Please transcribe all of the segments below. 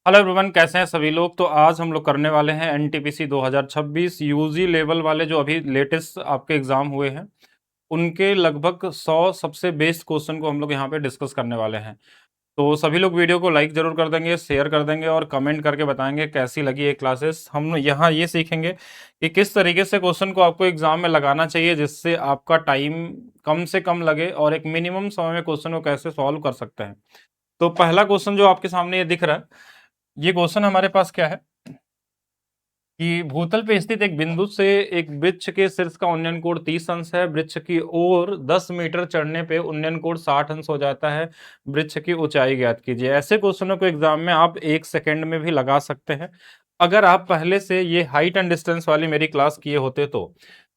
Hello everyone, कैसे हैं सभी लोग। तो आज हम लोग करने वाले हैं एनटीपीसी 2026 यूजी लेवल वाले जो अभी लेटेस्ट आपके एग्जाम हुए हैं उनके लगभग 100 सबसे बेस्ट क्वेश्चन को हम लोग यहाँ पे डिस्कस करने वाले हैं। तो सभी लोग वीडियो को लाइक जरूर कर देंगे, शेयर कर देंगे और कमेंट करके बताएंगे कैसी लगी ये क्लासेस। हम यहाँ ये सीखेंगे कि किस तरीके से क्वेश्चन को आपको एग्जाम में लगाना चाहिए जिससे आपका टाइम कम से कम लगे और एक मिनिमम समय में क्वेश्चन को कैसे सॉल्व कर सकते हैं। तो पहला क्वेश्चन जो आपके सामने ये दिख रहा है, ये क्वेश्चन हमारे पास क्या है कि भूतल पे स्थित एक बिंदु से एक वृक्ष के शीर्ष का उन्नयन कोण 30 अंश है। वृक्ष की ओर 10 मीटर चढ़ने पे उन्नयन कोण 60 अंश हो जाता है। वृक्ष की ऊंचाई ज्ञात कीजिए। ऐसे क्वेश्चनों को एग्जाम में आप 1 सेकंड में भी लगा सकते हैं अगर आप पहले से ये हाइट एंड डिस्टेंस वाली मेरी क्लास किए होते तो।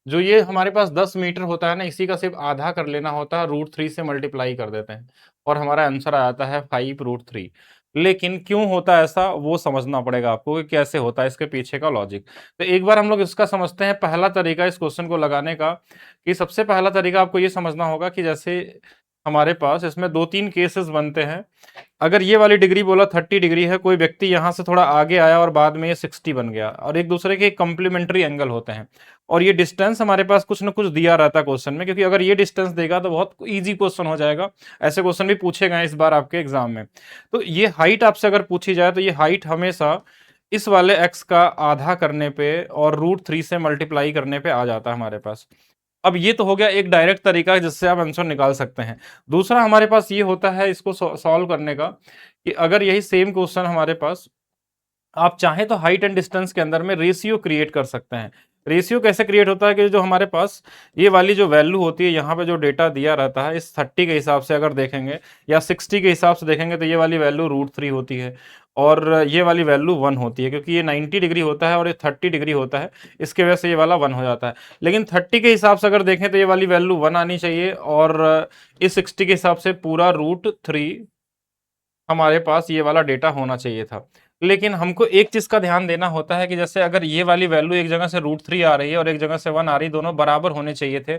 जो ये हमारे पास 10 मीटर होता है ना, इसी का सिर्फ आधा कर लेना होता है, √3 से मल्टीप्लाई कर देते हैं और हमारा आंसर आ जाता है 5√3। लेकिन क्यों होता है ऐसा, वो समझना पड़ेगा आपको कि कैसे होता है, इसके पीछे का लॉजिक। तो एक बार हम लोग इसका समझते हैं। पहला तरीका इस क्वेश्चन को लगाने का, कि सबसे पहला तरीका आपको ये समझना होगा कि जैसे हमारे पास इसमें 2-3 केसेस बनते हैं। अगर ये वाली डिग्री बोला 30 डिग्री है, कोई व्यक्ति यहाँ से थोड़ा आगे आया और बाद में ये 60 बन गया, और एक दूसरे के कंप्लीमेंट्री एंगल होते हैं और ये डिस्टेंस हमारे पास कुछ ना कुछ दिया रहता है क्वेश्चन में, क्योंकि अगर ये डिस्टेंस देगा तो बहुत इजी क्वेश्चन हो जाएगा। ऐसे क्वेश्चन भी पूछे गए इस बार आपके एग्जाम में। तो ये हाइट आपसे अगर पूछी जाए तो ये हाइट हमेशा इस वाले x का आधा करने पे और √3 से मल्टीप्लाई करने पे आ जाता है हमारे पास। अब ये तो हो गया एक डायरेक्ट तरीका जिससे आप आंसर निकाल सकते हैं। दूसरा हमारे पास ये होता है इसको सॉल्व करने का, कि अगर यही सेम क्वेश्चन हमारे पास आप चाहें तो हाइट एंड डिस्टेंस के अंदर में रेशियो क्रिएट कर सकते हैं। रेशियो कैसे क्रिएट होता है कि जो हमारे पास ये वाली जो वैल्यू होती है, यहाँ पे जो डेटा दिया रहता है, इस 30 के हिसाब से अगर देखेंगे या 60 के हिसाब से देखेंगे तो ये वाली वैल्यू √3 होती है और ये वाली वैल्यू 1 होती है, क्योंकि ये 90 डिग्री होता है और ये 30 डिग्री होता है, इसके वजह से ये वाला 1 हो जाता है। लेकिन 30 के हिसाब से अगर देखें तो ये वाली वैल्यू 1 आनी चाहिए और इस 60 के हिसाब से पूरा √3 हमारे पास ये वाला डेटा होना चाहिए था। लेकिन हमको एक चीज का ध्यान देना होता है कि जैसे अगर ये वाली वैल्यू एक जगह से √3 आ रही है और एक जगह से 1 आ रही, दोनों बराबर होने चाहिए थे।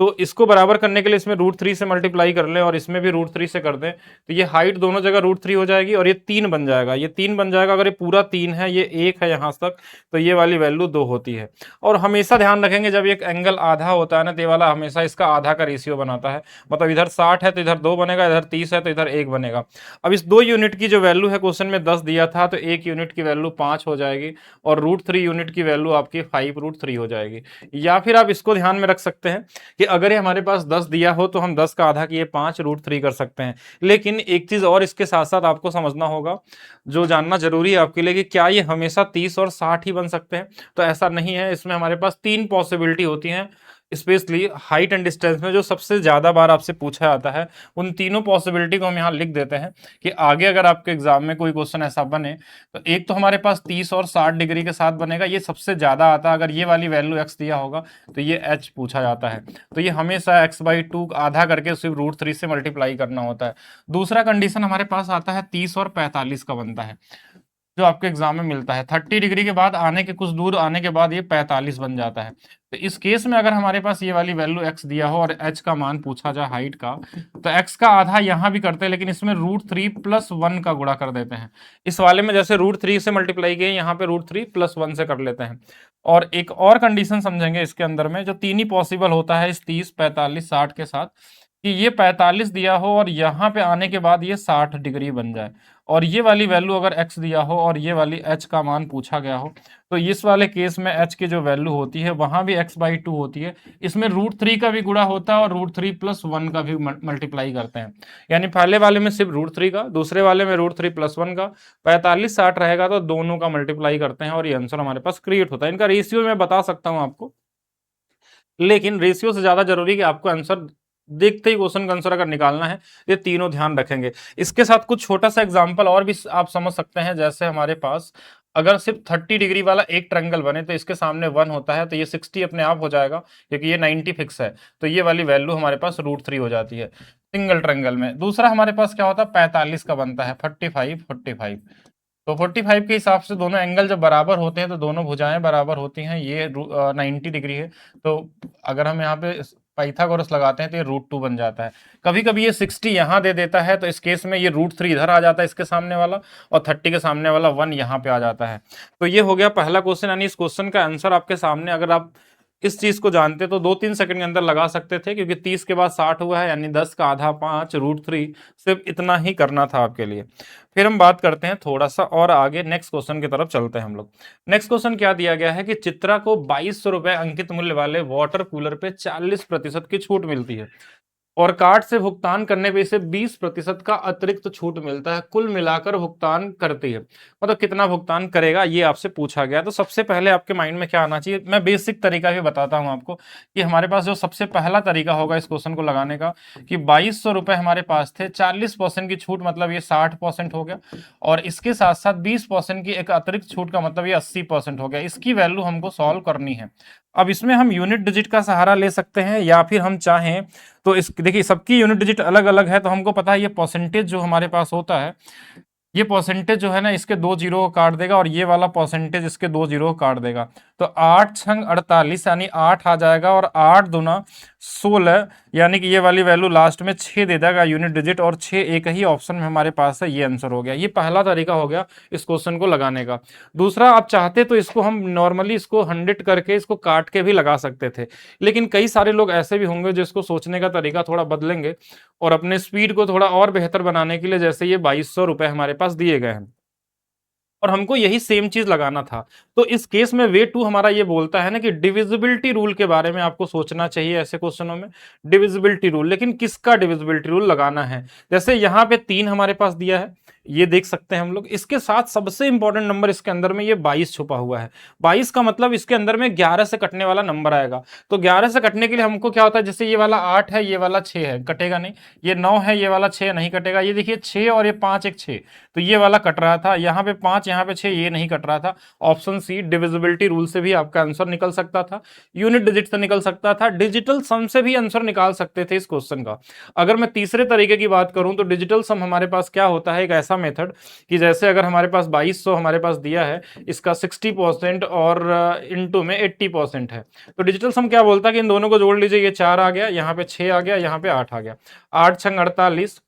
तो इसको बराबर करने के लिए इसमें √3 से मल्टीप्लाई कर लें और इसमें भी √3 से कर दें, तो ये हाइट दोनों जगह √3 हो जाएगी और ये 3 बन जाएगा। ये 3 बन जाएगा। अगर ये पूरा 3 है, ये 1 है यहाँ तक, तो ये वाली वैल्यू 2 होती है। और हमेशा ध्यान रखेंगे जब एक एंगल आधा होता है ना, तो ये वाला हमेशा इसका आधा का रेशियो बनाता है। मतलब इधर 60 है तो इधर 2 बनेगा, इधर 30 है तो इधर 1 बनेगा। अब इस 2 यूनिट की जो वैल्यू है, क्वेश्चन में 10 दिया था तो 1 यूनिट की वैल्यू 5 हो जाएगी और √3 यूनिट की वैल्यू आपकी 5√3 हो जाएगी। या फिर आप इसको ध्यान में रख सकते हैं कि अगर ये हमारे पास 10 दिया हो तो हम 10 का आधा किए 5√3 कर सकते हैं। लेकिन एक चीज और इसके साथ साथ आपको समझना होगा, जो जानना जरूरी है आपके लिए, कि क्या ये हमेशा 30 और 60 ही बन सकते हैं। तो ऐसा नहीं है, इसमें हमारे पास 3 पॉसिबिलिटी होती हैं। स्पेशली हाइट एंड डिस्टेंस में जो सबसे ज्यादा बार आपसे पूछा जाता है, उन तीनों पॉसिबिलिटी को हम यहाँ लिख देते हैं कि आगे अगर आपके एग्जाम में कोई क्वेश्चन ऐसा बने तो एक तो हमारे पास 30 और 60 डिग्री के साथ बनेगा, ये सबसे ज्यादा आता है। अगर ये वाली वैल्यू x दिया होगा तो ये h पूछा जाता है, तो ये हमेशा x/2 आधा करके सिर्फ √3 से मल्टीप्लाई करना होता है। दूसरा कंडीशन हमारे पास आता है 30 और 45 का बनता है, जो आपके एग्जाम में मिलता है। 30 डिग्री के बाद आने के कुछ दूर आने के बाद ये 45 बन जाता है। तो इस केस में अगर हमारे पास ये वाली वैल्यू x दिया हो और h का मान पूछा जाए हाइट का, तो x का आधा यहां भी करते हैं, लेकिन इसमें √3 + 1 का गुणा कर देते हैं। इस वाले में जैसे √3 से मल्टीप्लाई किए, यहाँ पे √3 + 1 से कर लेते हैं। और एक और कंडीशन समझेंगे इसके अंदर में, जो तीन ही पॉसिबल होता है इस 30, 45, 60 के साथ, कि ये 45 दिया हो और यहाँ पे आने के बाद ये 60 डिग्री बन जाए, और ये वाली वैल्यू अगर x दिया हो और ये वाली h का मान पूछा गया हो, तो इस वाले केस में h की जो वैल्यू होती है वहां भी x/2 होती है। इसमें √3 का भी गुणा होता है और √3 + 1 का भी मल्टीप्लाई करते हैं। यानी पहले वाले में सिर्फ √3 का, दूसरे वाले में √3 + 1 का, 45 60 रहेगा तो दोनों का मल्टीप्लाई करते हैं और ये आंसर हमारे पास क्रिएट होता है। इनका रेशियो मैं बता सकता हूं आपको, लेकिन रेशियो से ज्यादा जरूरी कि आपको आंसर देखते ही क्वेश्चन का आंसर अगर निकालना है, ये तीनों ध्यान रखेंगे। इसके साथ कुछ छोटा सा एग्जांपल और भी आप समझ सकते हैं। जैसे हमारे पास अगर सिर्फ 30 डिग्री वाला एक ट्रायंगल बने तो इसके सामने 1 होता है, तो ये 60 अपने आप हो जाएगा, क्योंकि ये 90 फिक्स है, तो ये वाली वैल्यू हमारे पास √3 हो जाती है सिंगल ट्रायंगल में। दूसरा हमारे पास क्या होता है, 45 का बनता है, 45 45। तो 45 के हिसाब से दोनों एंगल जब बराबर होते हैं तो दोनों भुजाएं बराबर होती हैं। ये 90 डिग्री है, तो अगर हम यहाँ पे पाइथागोरस लगाते हैं तो ये √2 बन जाता है। कभी कभी ये 60 यहाँ दे देता है, तो इस केस में ये √3 इधर आ जाता है इसके सामने वाला, और 30 के सामने वाला 1 यहाँ पे आ जाता है। तो ये हो गया पहला क्वेश्चन, यानी इस क्वेश्चन का आंसर आपके सामने, अगर आप इस चीज को जानते तो 2-3 सेकंड के अंदर लगा सकते थे, क्योंकि 30 के बाद 60 हुआ है, यानी 10 का आधा 5 √3, सिर्फ इतना ही करना था आपके लिए। फिर हम बात करते हैं थोड़ा सा और आगे, नेक्स्ट क्वेश्चन की तरफ चलते हैं हम लोग। नेक्स्ट क्वेश्चन क्या दिया गया है कि चित्रा को 2200 रुपए अंकित मूल्य वाले वाटर कूलर पे 40% की छूट मिलती है, और कार्ड से भुगतान करने पे इसे 20% का अतिरिक्त छूट मिलता है, कुल मिलाकर भुगतान करती है, मतलब कितना भुगतान करेगा, ये आपसे पूछा गया। तो सबसे पहले आपके माइंड में क्या आना चाहिए, मैं बेसिक तरीका भी बताता हूं आपको, कि हमारे पास जो सबसे पहला तरीका होगा इस क्वेश्चन को लगाने का, कि 2200 रुपए हमारे पास थे, 40% की छूट मतलब ये 60% हो गया, और इसके साथ साथ 20% की एक अतिरिक्त छूट का मतलब ये 80% हो गया। इसकी वैल्यू हमको सॉल्व करनी है। अब इसमें हम यूनिट डिजिट का सहारा ले सकते हैं, या फिर हम चाहें तो इस, देखिए सबकी यूनिट डिजिट अलग अलग है, तो हमको पता है ये परसेंटेज जो हमारे पास होता है, ये परसेंटेज जो है ना, इसके 2 जीरो को काट देगा, और ये वाला परसेंटेज इसके 2 जीरो को काट देगा। तो 8 छंग 48, यानी 8 आ जाएगा, और 8 दूना 16, यानी कि ये वाली वैल्यू लास्ट में 6 दे देगा यूनिट डिजिट, और 6 एक ही ऑप्शन में हमारे पास है, ये आंसर हो गया। ये पहला तरीका हो गया इस क्वेश्चन को लगाने का। दूसरा, आप चाहते तो इसको हम नॉर्मली इसको 100 करके इसको काट के भी लगा सकते थे, लेकिन कई सारे लोग ऐसे भी होंगे जिसको सोचने का तरीका थोड़ा बदलेंगे, और अपने स्पीड को थोड़ा और बेहतर बनाने के लिए, जैसे ये 2200 रुपए हमारे पास दिए गए हैं और हमको यही सेम चीज लगाना था, तो इस केस में वे टू हमारा ये बोलता है ना कि डिविजिबिलिटी रूल के बारे में आपको सोचना चाहिए ऐसे क्वेश्चनों में। डिविजिबिलिटी रूल, लेकिन किसका डिविजिबिलिटी रूल लगाना है? जैसे यहाँ पे 3 हमारे पास दिया है, ये देख सकते हैं हम लोग, इसके साथ सबसे इंपॉर्टेंट नंबर इसके अंदर में ये 22 छुपा हुआ है। 22 का मतलब इसके अंदर में 11 से कटने वाला नंबर आएगा, तो 11 से कटने के लिए हमको क्या होता है, जैसे ये वाला 8 है, ये वाला 6 है, कटेगा नहीं। ये 9 है, ये वाला 6 नहीं कटेगा। ये देखिए 6 और ये 5, एक 6, तो ये वाला कट रहा था, यहाँ पे 5, यहाँ पे 6, ये नहीं कट रहा था। ऑप्शन सी, डिविजिबिलिटी रूल से भी आपका आंसर निकल सकता था, यूनिट डिजिट से निकल सकता था, डिजिटल सम से भी आंसर निकाल सकते थे इस क्वेश्चन का। अगर मैं तीसरे तरीके की बात करूं, तो डिजिटल सम हमारे पास क्या होता है, एक ऐसा मेथड कि जैसे अगर हमारे पास 2200 हमारे पास दिया है, इसका 60% और इनटू में 80% है, तो डिजिटल सम क्या बोलता है कि इन दोनों को जोड़ लीजिए, ये 4 आ गया, यहाँ पे 6 आ गया, यहाँ पे 8 आ गया। 8 छंग 48,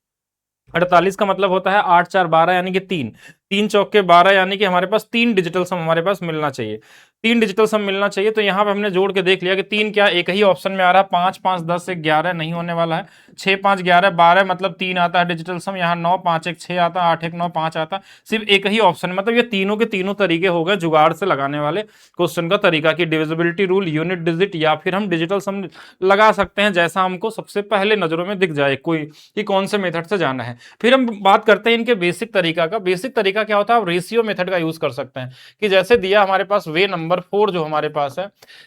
48 का मतलब होता है 8 4 12, यानी कि 3, 3 चौक के 12, यानी कि हमारे पास 3 डिजिटल सम हमारे पास मिलना चाहिए। 3 डिजिटल सम मिलना चाहिए, तो यहाँ पे हमने जोड़ के देख लिया कि 3 क्या एक ही ऑप्शन में आ रहा है, 5 5 10 1 11 नहीं होने वाला है, 6 5 11 12 मतलब 3 आता है डिजिटल सम, यहाँ 9 5 1 6 आता, 8 1 9 5 आता, सिर्फ एक ही ऑप्शन, मतलब ये तीनों के तीनों तरीके हो गए जुगाड़ से लगाने वाले क्वेश्चन का तरीका, कि डिविजिबिलिटी रूल, यूनिट डिजिट, या फिर हम डिजिटल सम लगा सकते हैं, जैसा हमको सबसे पहले नजरों में दिख जाए कोई कि कौन से मेथड से जाना है। फिर हम बात करते हैं इनके बेसिक तरीका का। बेसिक तरीका क्या होता है, आप रेशियो मेथड का यूज कर सकते हैं, कि जैसे दिया हमारे पास वे नंबर 4 जो हमारे पास है,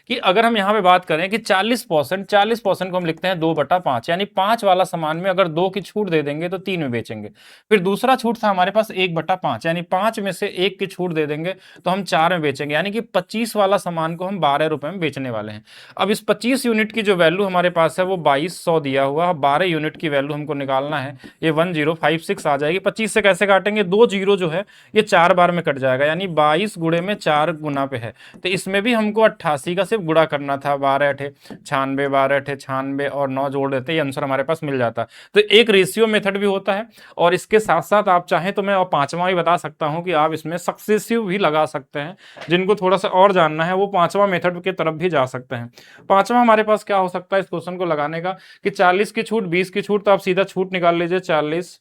कि अगर हम यहाँ पे बात करें कि 40% को हम लिखते हैं 2/5, यानी 5 वाला सामान में अगर 2 की छूट दे देंगे तो 3 में बेचेंगे। फिर दूसरा छूट था हमारे पास 1/5, यानी 5 में से 1 की छूट दे देंगे तो हम 4 में बेचेंगे, यानी कि 25 वाला सामान को हम 12 रुपए में बेचने वाले हैं। अब इस 25 यूनिट की जो वैल्यू हमारे पास है वो 2200 दिया हुआ, 12 यूनिट की वैल्यू हमको निकालना है, ये 1056 आ जाएगी। 25 से कैसे काटेंगे, 2 जीरो जो है ये 4 बार में कट जाएगा, यानी 22 गुणे में 4 गुना पे है, तो इसमें भी हमको 88 का सिर्फ गुणा करना था, 12 अठे 96, 12 अठे 96 और 9 जोड़ देते, ये आंसर हमारे पास मिल जाता। तो एक रेशियो मेथड भी होता है, और इसके साथ साथ आप चाहें तो मैं और पांचवा भी बता सकता हूं कि आप इसमें सक्सेसिव भी लगा सकते हैं। जिनको थोड़ा सा और जानना है वो पांचवा मेथड की तरफ भी जा सकते हैं। पांचवा हमारे पास क्या हो सकता है इस क्वेश्चन को लगाने का, कि 40 की छूट 20 की छूट, तो आप सीधा छूट निकाल लीजिए, 40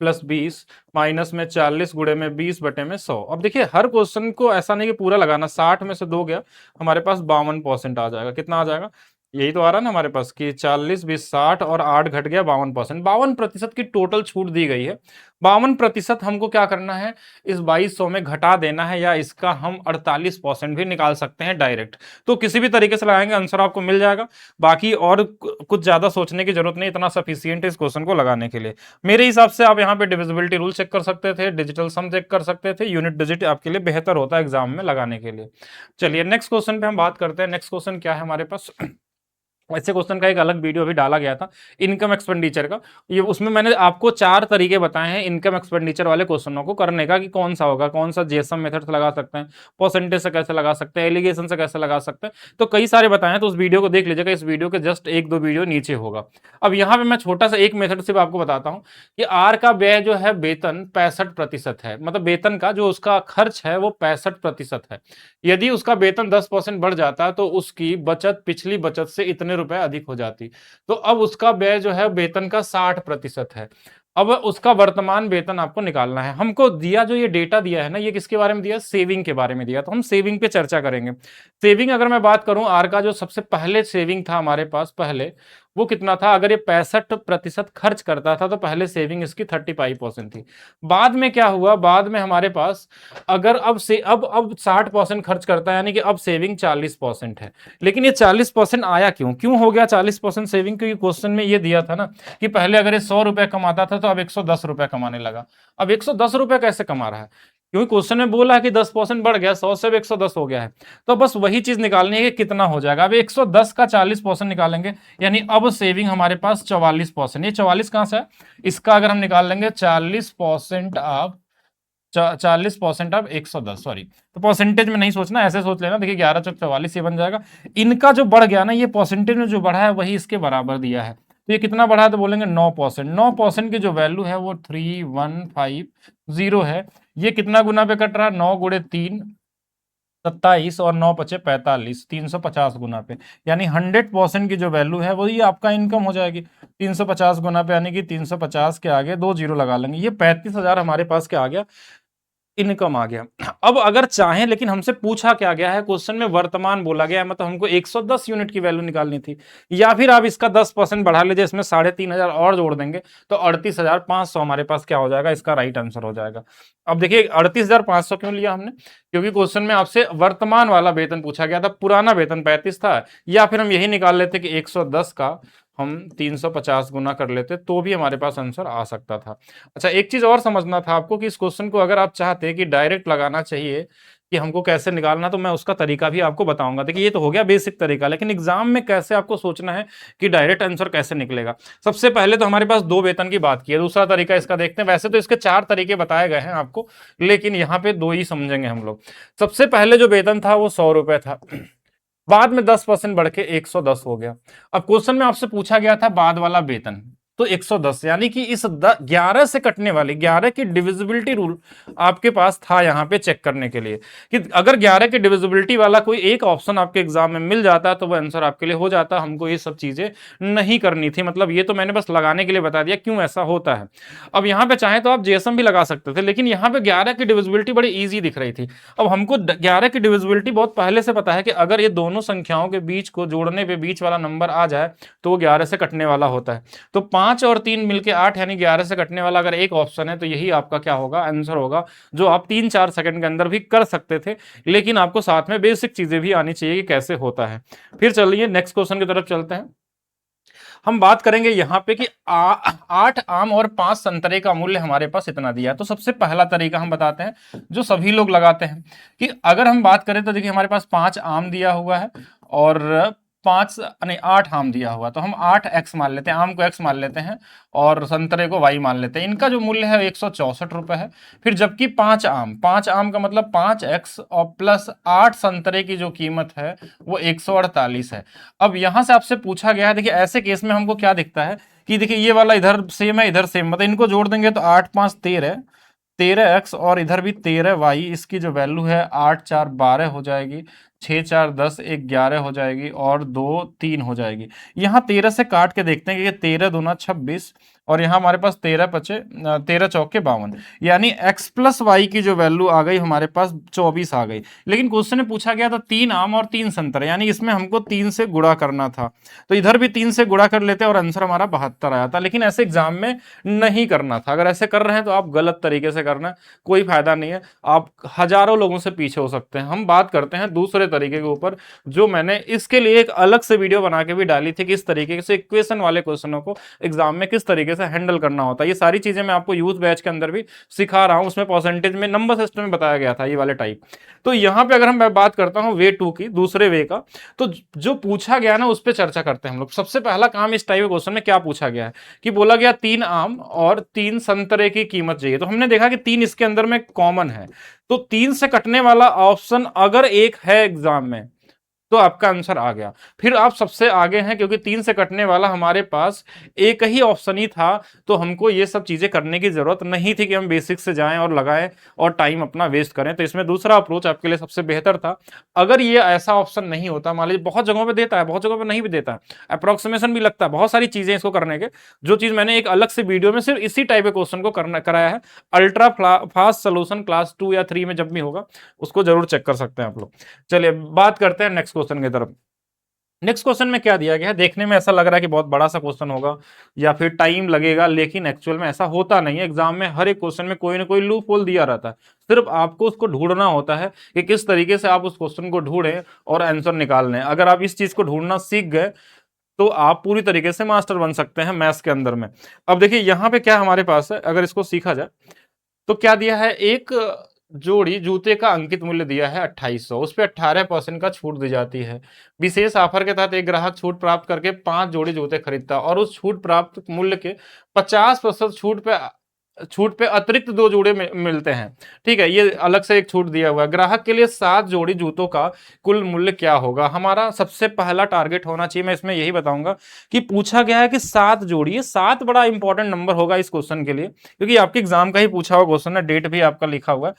प्लस 20 माइनस में 40 गुणे में 20/100। अब देखिए हर क्वेश्चन को ऐसा नहीं कि पूरा लगाना, 60 में से 2 गया हमारे पास 52% आ जाएगा। कितना आ जाएगा, यही तो आ रहा है ना हमारे पास कि 40 20 60 और 8 घट गया 52%, 52% की टोटल छूट दी गई है। 52% हमको क्या करना है, इस 2200 में घटा देना है, या इसका हम 48% भी निकाल सकते हैं डायरेक्ट। तो किसी भी तरीके से लगाएंगे आंसर आपको मिल जाएगा। बाकी और कुछ ज्यादा सोचने की जरूरत नहीं, इतना सफिशियंट है इस क्वेश्चन को लगाने के लिए। मेरे हिसाब से आप यहाँ पे डिविजिबिलिटी रूल चेक कर सकते थे, डिजिटल सम चेक कर सकते थे, यूनिट डिजिट आपके लिए बेहतर होता है एग्जाम में लगाने के लिए। चलिए नेक्स्ट क्वेश्चन पे हम बात करते हैं। नेक्स्ट क्वेश्चन क्या है हमारे पास ऐसे क्वेश्चन का एक अलग वीडियो अभी डाला गया था इनकम एक्सपेंडिचर का, ये उसमें मैंने आपको 4 तरीके बताए हैं इनकम एक्सपेंडिचर वाले क्वेश्चनों को करने का कि कौन सा होगा, कौन सा जेसम मेथड से लगा सकते हैं, परसेंटेज से कैसे लगा सकते हैं, एलिगेशन से कैसे लगा सकते हैं, तो कई सारे बताए हैं। तो उस वीडियो को देख लीजिएगा, इस वीडियो के जस्ट 1-2 वीडियो नीचे होगा। अब यहाँ पे मैं छोटा सा एक मेथड सिर्फ आपको बताता हूँ कि आर का व्यय जो है वेतन 65% है, मतलब वेतन का जो उसका खर्च है वो 65% है। यदि उसका वेतन 10% बढ़ जाता तो उसकी बचत पिछली बचत से इतने रुपए अधिक हो जाती। तो अब उसका व्यय जो है वेतन का 60% है। अब उसका वर्तमान वेतन आपको निकालना है। हमको दिया जो ये डेटा दिया है ना, ये किसके बारे में दिया? सेविंग के बारे में दिया। तो हम सेविंग पे चर्चा करेंगे। सेविंग अगर मैं बात करूं, आर का जो सबसे पहले सेविंग था हमारे पास पहले, वो कितना था? अगर ये 65% खर्च करता था तो पहले सेविंग इसकी 35% थी। बाद में क्या हुआ? बाद में हमारे पास अगर अब 60% खर्च करता है, यानी कि अब सेविंग 40% है। लेकिन ये 40% आया क्यों? क्यों हो गया 40% सेविंग? क्योंकि क्वेश्चन में ये दिया था ना कि पहले अगर ये 100 रुपए कमाता था तो अब 110 रुपए कमाने लगा। अब 110 रुपए कैसे कमा रहा है? क्योंकि क्वेश्चन में बोला है कि 10% बढ़ गया, 100 से अब 110 हो गया है। तो बस वही चीज निकालनी है कि कितना हो जाएगा। अब 110 का 40% निकालेंगे, यानी अब सेविंग हमारे पास 44%। ये 44 कहां से है? इसका अगर हम निकाल लेंगे 40% आप 40% अब 110, सॉरी, तो परसेंटेज में नहीं सोचना, ऐसे सोच लेना। देखिए 11 चौक 44 ये बन जाएगा। इनका जो बढ़ गया ना, ये परसेंटेज में जो बढ़ा है वही इसके बराबर दिया है। तो ये कितना बढ़ा है? तो बोलेंगे 9%। 9% की जो वैल्यू है वो 3150 है। ये कितना गुना पे कट रहा है? 9 गुणे 3 27 और 9 पचे 45, 350 गुना पे, यानी 100% की जो वैल्यू है वही आपका इनकम हो जाएगी। 350 गुना पे, यानी कि 350 के आगे 2 जीरो लगा लेंगे, ये 35,000 हमारे पास क्या आ गया? इनकम आ गया। अब अगर चाहें, लेकिन हमसे पूछा क्या गया है क्वेश्चन में? वर्तमान बोला गया है, मतलब हमको 110 यूनिट की वैल्यू निकालनी थी। या फिर आप इसका 10% बढ़ा लीजिए, इसमें 3,500 और जोड़ देंगे तो 38,500 हमारे पास क्या हो जाएगा? इसका राइट आंसर हो जाएगा। अब देखिए 38,500 क्यों लिया हमने? क्योंकि क्वेश्चन में आपसे वर्तमान वाला वेतन पूछा गया था, पुराना वेतन 35 था। या फिर हम यही निकाल लेते कि 110 का हम 350 गुना कर लेते तो भी हमारे पास आंसर आ सकता था। अच्छा, एक चीज और समझना था आपको कि इस क्वेश्चन को अगर आप चाहते कि डायरेक्ट लगाना चाहिए कि हमको कैसे निकालना, तो मैं उसका तरीका भी आपको बताऊंगा। देखिए ये तो हो गया बेसिक तरीका, लेकिन एग्जाम में कैसे आपको सोचना है कि डायरेक्ट आंसर कैसे निकलेगा। सबसे पहले तो हमारे पास 2 वेतन की बात की है, दूसरा तरीका इसका देखते हैं। वैसे तो इसके 4 तरीके बताए गए हैं आपको, लेकिन यहाँ पे 2 ही समझेंगे हम लोग। सबसे पहले जो वेतन था वो 100 रुपए था, बाद में 10% बढ़ के 110 हो गया। अब क्वेश्चन में आपसे पूछा गया था बाद वाला वेतन, तो 110, यानी कि इस 11 से कटने वाली 11 की डिविजिबिलिटी रूल आपके पास था यहाँ पे चेक करने के लिए कि अगर 11 की डिविजिबिलिटी वाला कोई एक ऑप्शन आपके एग्जाम में मिल जाता तो वो आंसर आपके लिए हो जाता। हमको ये सब चीजें नहीं करनी थी, मतलब ये तो मैंने बस लगाने के लिए बता दिया क्यों ऐसा होता है। अब यहाँ पे चाहे तो आप जेएसएम भी लगा सकते थे, लेकिन यहाँ पे 11 की डिविजिबिलिटी बड़ी ईजी दिख रही थी। अब हमको 11 की डिविजिबिलिटी बहुत पहले से पता है कि अगर ये दोनों संख्याओं के बीच को जोड़ने पे बीच वाला नंबर आ जाए तो वो 11 से कटने वाला होता है। तो 5 और 3 मिलके 8, यानी 11 से कटने वाला अगर एक ऑप्शन है तो यही आपका क्या होगा? आंसर होगा, जो आप 3-4 सेकंड के अंदर भी कर सकते थे। लेकिन आपको साथ में बेसिक चीजें भी आनी चाहिए कि कैसे होता है। फिर चलिए नेक्स्ट क्वेश्चन की तरफ चलते हैं। हम बात करेंगे यहाँ पे कि 8 आम और 5 संतरे का मूल्य हमारे पास इतना दिया है। तो सबसे पहला तरीका हम बताते हैं जो सभी लोग लगाते हैं कि अगर हम बात करें तो देखिए हमारे पास 5 आम दिया हुआ है और 5 नहीं 8 आम दिया हुआ, तो हम 8x मान लेते हैं, आम को x मान लेते हैं और संतरे को y मान लेते हैं। इनका जो मूल्य है 164 रुपए है। फिर जबकि 5 आम का मतलब 5x और प्लस 8 संतरे की जो कीमत है वो 148 है। अब यहां से आपसे पूछा गया है, देखिए ऐसे केस में हमको क्या दिखता है कि देखिए ये वाला इधर सेम है इधर सेम, मतलब इनको जोड़ देंगे तो 8 5 13, 13x और इधर भी 13y, इसकी जो वैल्यू है 8 4 12 हो जाएगी, 6 4 10 11 हो जाएगी और 2 3 हो जाएगी। यहाँ 13 से काट के देखते हैं कि 13 दूना 26 और यहाँ हमारे पास 13 चौके 52, यानी x प्लस वाई की जो वैल्यू आ गई हमारे पास 24 आ गई। लेकिन क्वेश्चन में पूछा गया था 3 आम और 3 संतरे, यानी इसमें हमको 3 से गुणा करना था, तो इधर भी 3 से गुणा कर लेते और आंसर हमारा 72 आया था। लेकिन ऐसे एग्जाम में नहीं करना था। अगर ऐसे कर रहे हैं तो आप गलत तरीके से करना, कोई फायदा नहीं है, आप हजारों लोगों से पीछे हो सकते हैं। हम बात करते हैं दूसरे तरीके के ऊपर, जो मैंने इसके लिए एक अलग से वीडियो बना के भी डाली थी कि इस तरीके से इक्वेशन वाले क्वेश्चनों को एग्जाम में किस तरीके तरीके से हैंडल करना होता है। ये सारी चीजें मैं आपको यूथ बैच के अंदर भी सिखा रहा हूं, उसमें परसेंटेज में नंबर सिस्टम में बताया गया था ये वाले टाइप। तो यहाँ पे अगर हम बात करता हूँ वे टू की, दूसरे वे का, तो जो पूछा गया ना उस पर चर्चा करते हैं हम लोग। सबसे पहला काम इस टाइप के क्वेश्चन में क्या पूछा गया है कि बोला गया 3 आम और 3 संतरे की कीमत चाहिए। तो हमने देखा कि 3 इसके अंदर में कॉमन है, तो 3 से कटने वाला ऑप्शन अगर एक है एग्जाम में तो आपका आंसर आ गया। फिर आप सबसे आगे हैं, क्योंकि 3 से कटने वाला हमारे पास एक ही ऑप्शन ही था, तो हमको ये सब चीजें करने की जरूरत नहीं थी कि हम बेसिक से जाएं और लगाएं और टाइम अपना वेस्ट करें। तो इसमें दूसरा अप्रोच आपके लिए सबसे बेहतर था। अगर ये ऐसा ऑप्शन नहीं होता, मान लीजिए बहुत जगहों पर देता है, बहुत जगहों पर नहीं भी देता है, अप्रोक्सीमेशन भी लगता है, बहुत सारी चीजें इसको करने के, जो चीज मैंने एक अलग से वीडियो में सिर्फ इसी टाइप के क्वेश्चन को करना कराया है, अल्ट्रा फास्ट सोल्यूशन क्लास 2 या 3 में जब भी होगा उसको जरूर चेक कर सकते हैं आप लोग। चलिए बात करते हैं नेक्स्ट क्वेश्चन की तरफ। नेक्स्ट क्वेश्चन में क्या दिया गया है, देखने में ऐसा लग रहा है कि बहुत बड़ा सा क्वेश्चन होगा या फिर टाइम लगेगा, लेकिन एक्चुअल में ऐसा होता नहीं है। एग्जाम में हर एक क्वेश्चन में कोई ना कोई लूप होल दिया रहता है, सिर्फ आपको उसको ढूंढना होता है कि किस तरीके से आप उस क्वेश्चन को ढूंढें और आंसर निकाल लें। अगर आप इस चीज को ढूंढना सीख गए तो आप पूरी तरीके से मास्टर बन सकते हैं मैथ्स के अंदर में। अब देखिए यहाँ पे क्या हमारे पास है, अगर इसको सीखा जाए तो क्या दिया है, एक जोड़ी जूते का अंकित मूल्य दिया है 2800, उस पर 18% का छूट दी जाती है। विशेष ऑफर के तहत एक ग्राहक छूट प्राप्त करके 5 जोड़ी जूते खरीदता है और उस छूट प्राप्त मूल्य के 50% छूट पे अतिरिक्त 2 जोड़े मिलते हैं। ठीक है, ये अलग से एक छूट दिया हुआ है। ग्राहक के लिए 7 जोड़ी जूतों का कुल मूल्य क्या होगा। हमारा सबसे पहला टारगेट होना चाहिए, मैं इसमें यही बताऊंगा कि पूछा गया है कि 7 जोड़ी, ये 7 बड़ा इंपॉर्टेंट नंबर होगा इस क्वेश्चन के लिए, क्योंकि आपके एग्जाम का ही पूछा हुआ क्वेश्चन है, डेट भी आपका लिखा हुआ है।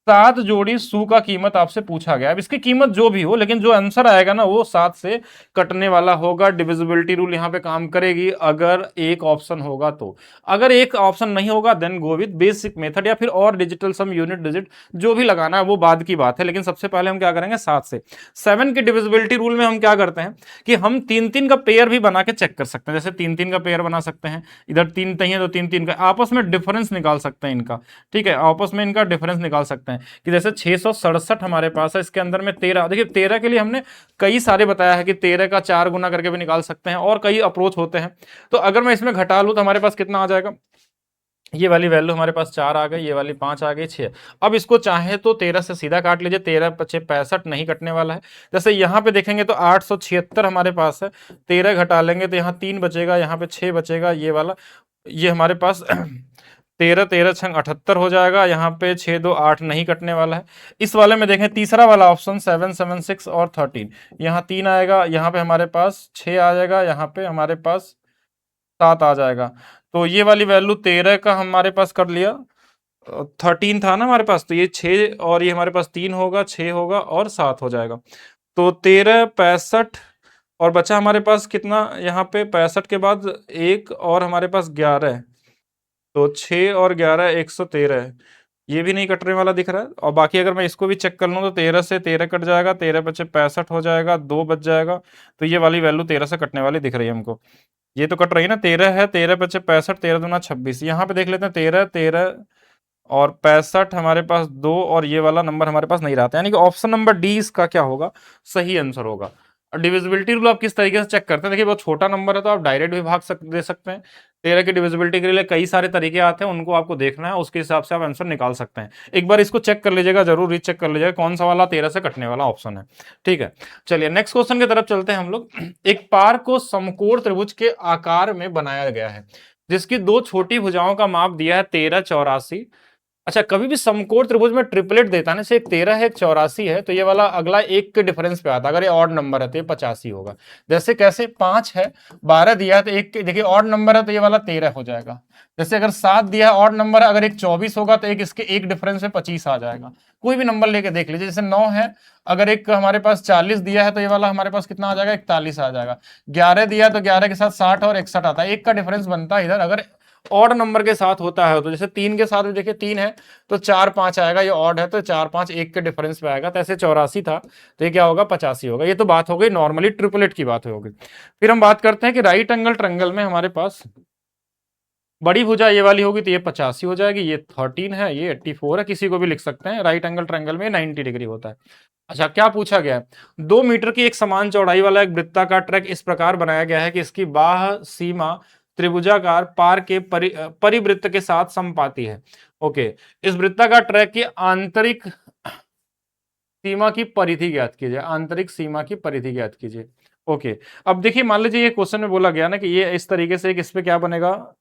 7 जोड़ी शू का कीमत आपसे पूछा गया है। अब इसकी कीमत जो भी हो, लेकिन जो आंसर आएगा ना वो 7 से कटने वाला होगा। डिविजिबिलिटी रूल यहाँ पे काम करेगी अगर एक ऑप्शन होगा तो, अगर एक ऑप्शन नहीं होगा then go with basic method या फिर और डिजिटल सम, यूनिट डिजिट जो भी लगाना है वो बाद की बात है। लेकिन सबसे पहले हम क्या करेंगे 7 से। 7 के डिविजिबिलिटी रूल में हम क्या करते हैं कि हम 3-3 का पेयर भी बना के चेक कर सकते हैं। जैसे 3-3 का पेयर बना सकते हैं, इधर 3 नहीं है तो 3-3 का, आपस में डिफरेंस निकाल सकते हैं इनका। ठीक है, आपस में इनका डिफरेंस निकाल सकते हैं कि जैसे 667 हमारे पास है, इसके अंदर में 13, देखिए 13 के लिए हमने कई सारे बताया है कि 13 का 4 गुना करके भी निकाल सकते हैं और कई अप्रोच होते हैं। तो अगर मैं इसमें घटा लूं तो हमारे पास कितना आ जाएगा, ये वाली वैल्यू हमारे पास 4 आ गई, ये वाली 5 आ गई, 6। अब इसको चाहे तो 13 से सीधा काट लीजिए, 13 पचे 65 नहीं कटने वाला है। जैसे यहाँ पे देखेंगे तो 876 हमारे पास है, 13 घटा लेंगे तो यहाँ 3 बचेगा, यहाँ पे 6 बचेगा, ये वाला ये हमारे पास 13 13 छंग 78 हो जाएगा, यहाँ पे 6 2 8 नहीं कटने वाला है। इस वाले में देखें तीसरा वाला ऑप्शन 7 7 6 और 13, यहाँ 3 आएगा, यहाँ पे हमारे पास 6 आ जाएगा, यहाँ पे हमारे पास 7 आ जाएगा। तो ये वाली वैल्यू 13 का हमारे पास कर लिया, 13 था ना हमारे पास, तो ये 6 और ये हमारे पास 3 होगा, 6 होगा और 7 हो जाएगा। तो 13 65 और बचा हमारे पास कितना, यहाँ पे 65 के बाद एक और हमारे पास 11 है, तो 6 और 11 113 है। ये भी नहीं कटने वाला दिख रहा है। और बाकी अगर मैं इसको भी चेक कर लूँ तो 13 से 13 कट जाएगा, 13 बचे 65 हो जाएगा, 2 बच जाएगा। तो ये वाली वैल्यू 13 से कटने वाली दिख रही है हमको, ये तो कट रही है ना, 13 है, 13 बचे 65, 13 दूना 26। यहाँ पे देख लेते हैं 13 13 और 65 हमारे पास 2 और ये वाला नंबर हमारे पास नहीं रहता, यानी कि ऑप्शन नंबर डी इसका क्या होगा, सही आंसर होगा। और डिविजिबिलिटी रूल आप किस तरीके से चेक करते हैं, देखिए बहुत छोटा नंबर है तो आप डायरेक्ट भी दे सकते हैं। 13 की डिविजिबिलिटी के लिए कई सारे तरीके आते हैं, उनको आपको देखना है, उसके हिसाब से आप आंसर निकाल सकते हैं। एक बार इसको चेक कर लीजिएगा, जरूर रीचेक कर लीजिएगा कौन सा वाला 13 से कटने वाला ऑप्शन है। ठीक है, चलिए नेक्स्ट क्वेश्चन की तरफ चलते हैं हम लोग। एक पार्क को समकोण त्रिभुज के आकार में बनाया गया है, जिसकी 2 छोटी भुजाओं का माप दिया है 13 84। अच्छा, कभी भी समकोण त्रिभुज में ट्रिपलेट देता है ना, एक 13 है, एक 84 है, तो ये वाला अगला एक के डिफरेंस पे आता है। अगर ये ऑड नंबर है तो ये 85 होगा। जैसे कैसे, 5 है, 12 दिया है तो एक देखिए ऑड नंबर है तो ये वाला 13 हो जाएगा। जैसे अगर 7 दिया है ऑड नंबर है, अगर एक 24 होगा तो एक इसके एक डिफरेंस में 25 आ जाएगा। कोई भी नंबर लेके देख लीजिए, जैसे 9 है, अगर एक हमारे पास 40 दिया है तो ये वाला हमारे पास कितना आ जाएगा, 41 आ जाएगा। 11 दिया है तो 11 के साथ 60 और 61 आता है, एक का डिफरेंस बनता है इधर। अगर ऑड नंबर के साथ होता है तो जैसे 3 के साथ भी देखिए 3 है तो 4 5 आएगा, ये ऑड है तो 4 5 एक के डिफरेंस पे आएगा। तो ऐसे 84 था तो ये क्या होगा, 85 होगा। ये तो बात हो गई नॉर्मली ट्रिपलेट की बात होगी। फिर हम बात करते हैं कि राइट एंगल ट्रायंगल में हमारे पास बड़ी भुजा ये वाली होगी तो ये 85 हो जाएगी, ये 13 है, ये 84 है, किसी को भी लिख सकते हैं। राइट एंगल ट्रायंगल में 90 डिग्री होता है। अच्छा, क्या पूछा गया है, 2 मीटर की एक समान चौड़ाई वाला एक वृत्ताकार ट्रैक इस प्रकार बनाया गया है कि इसकी बाह्य सीमा त्रिभुजाकार पार के परिवृत्त के साथ समपाती है। ओके, इस वृत्ताकार ट्रैक की आंतरिक सीमा की परिधि ज्ञात कीजिए, आंतरिक सीमा की परिधि ज्ञात कीजिए। ओके, अब देखिए मान लीजिए ये क्वेश्चन में बोला गया ना कि ये इस तरीके से इस पे क्या बनेगा,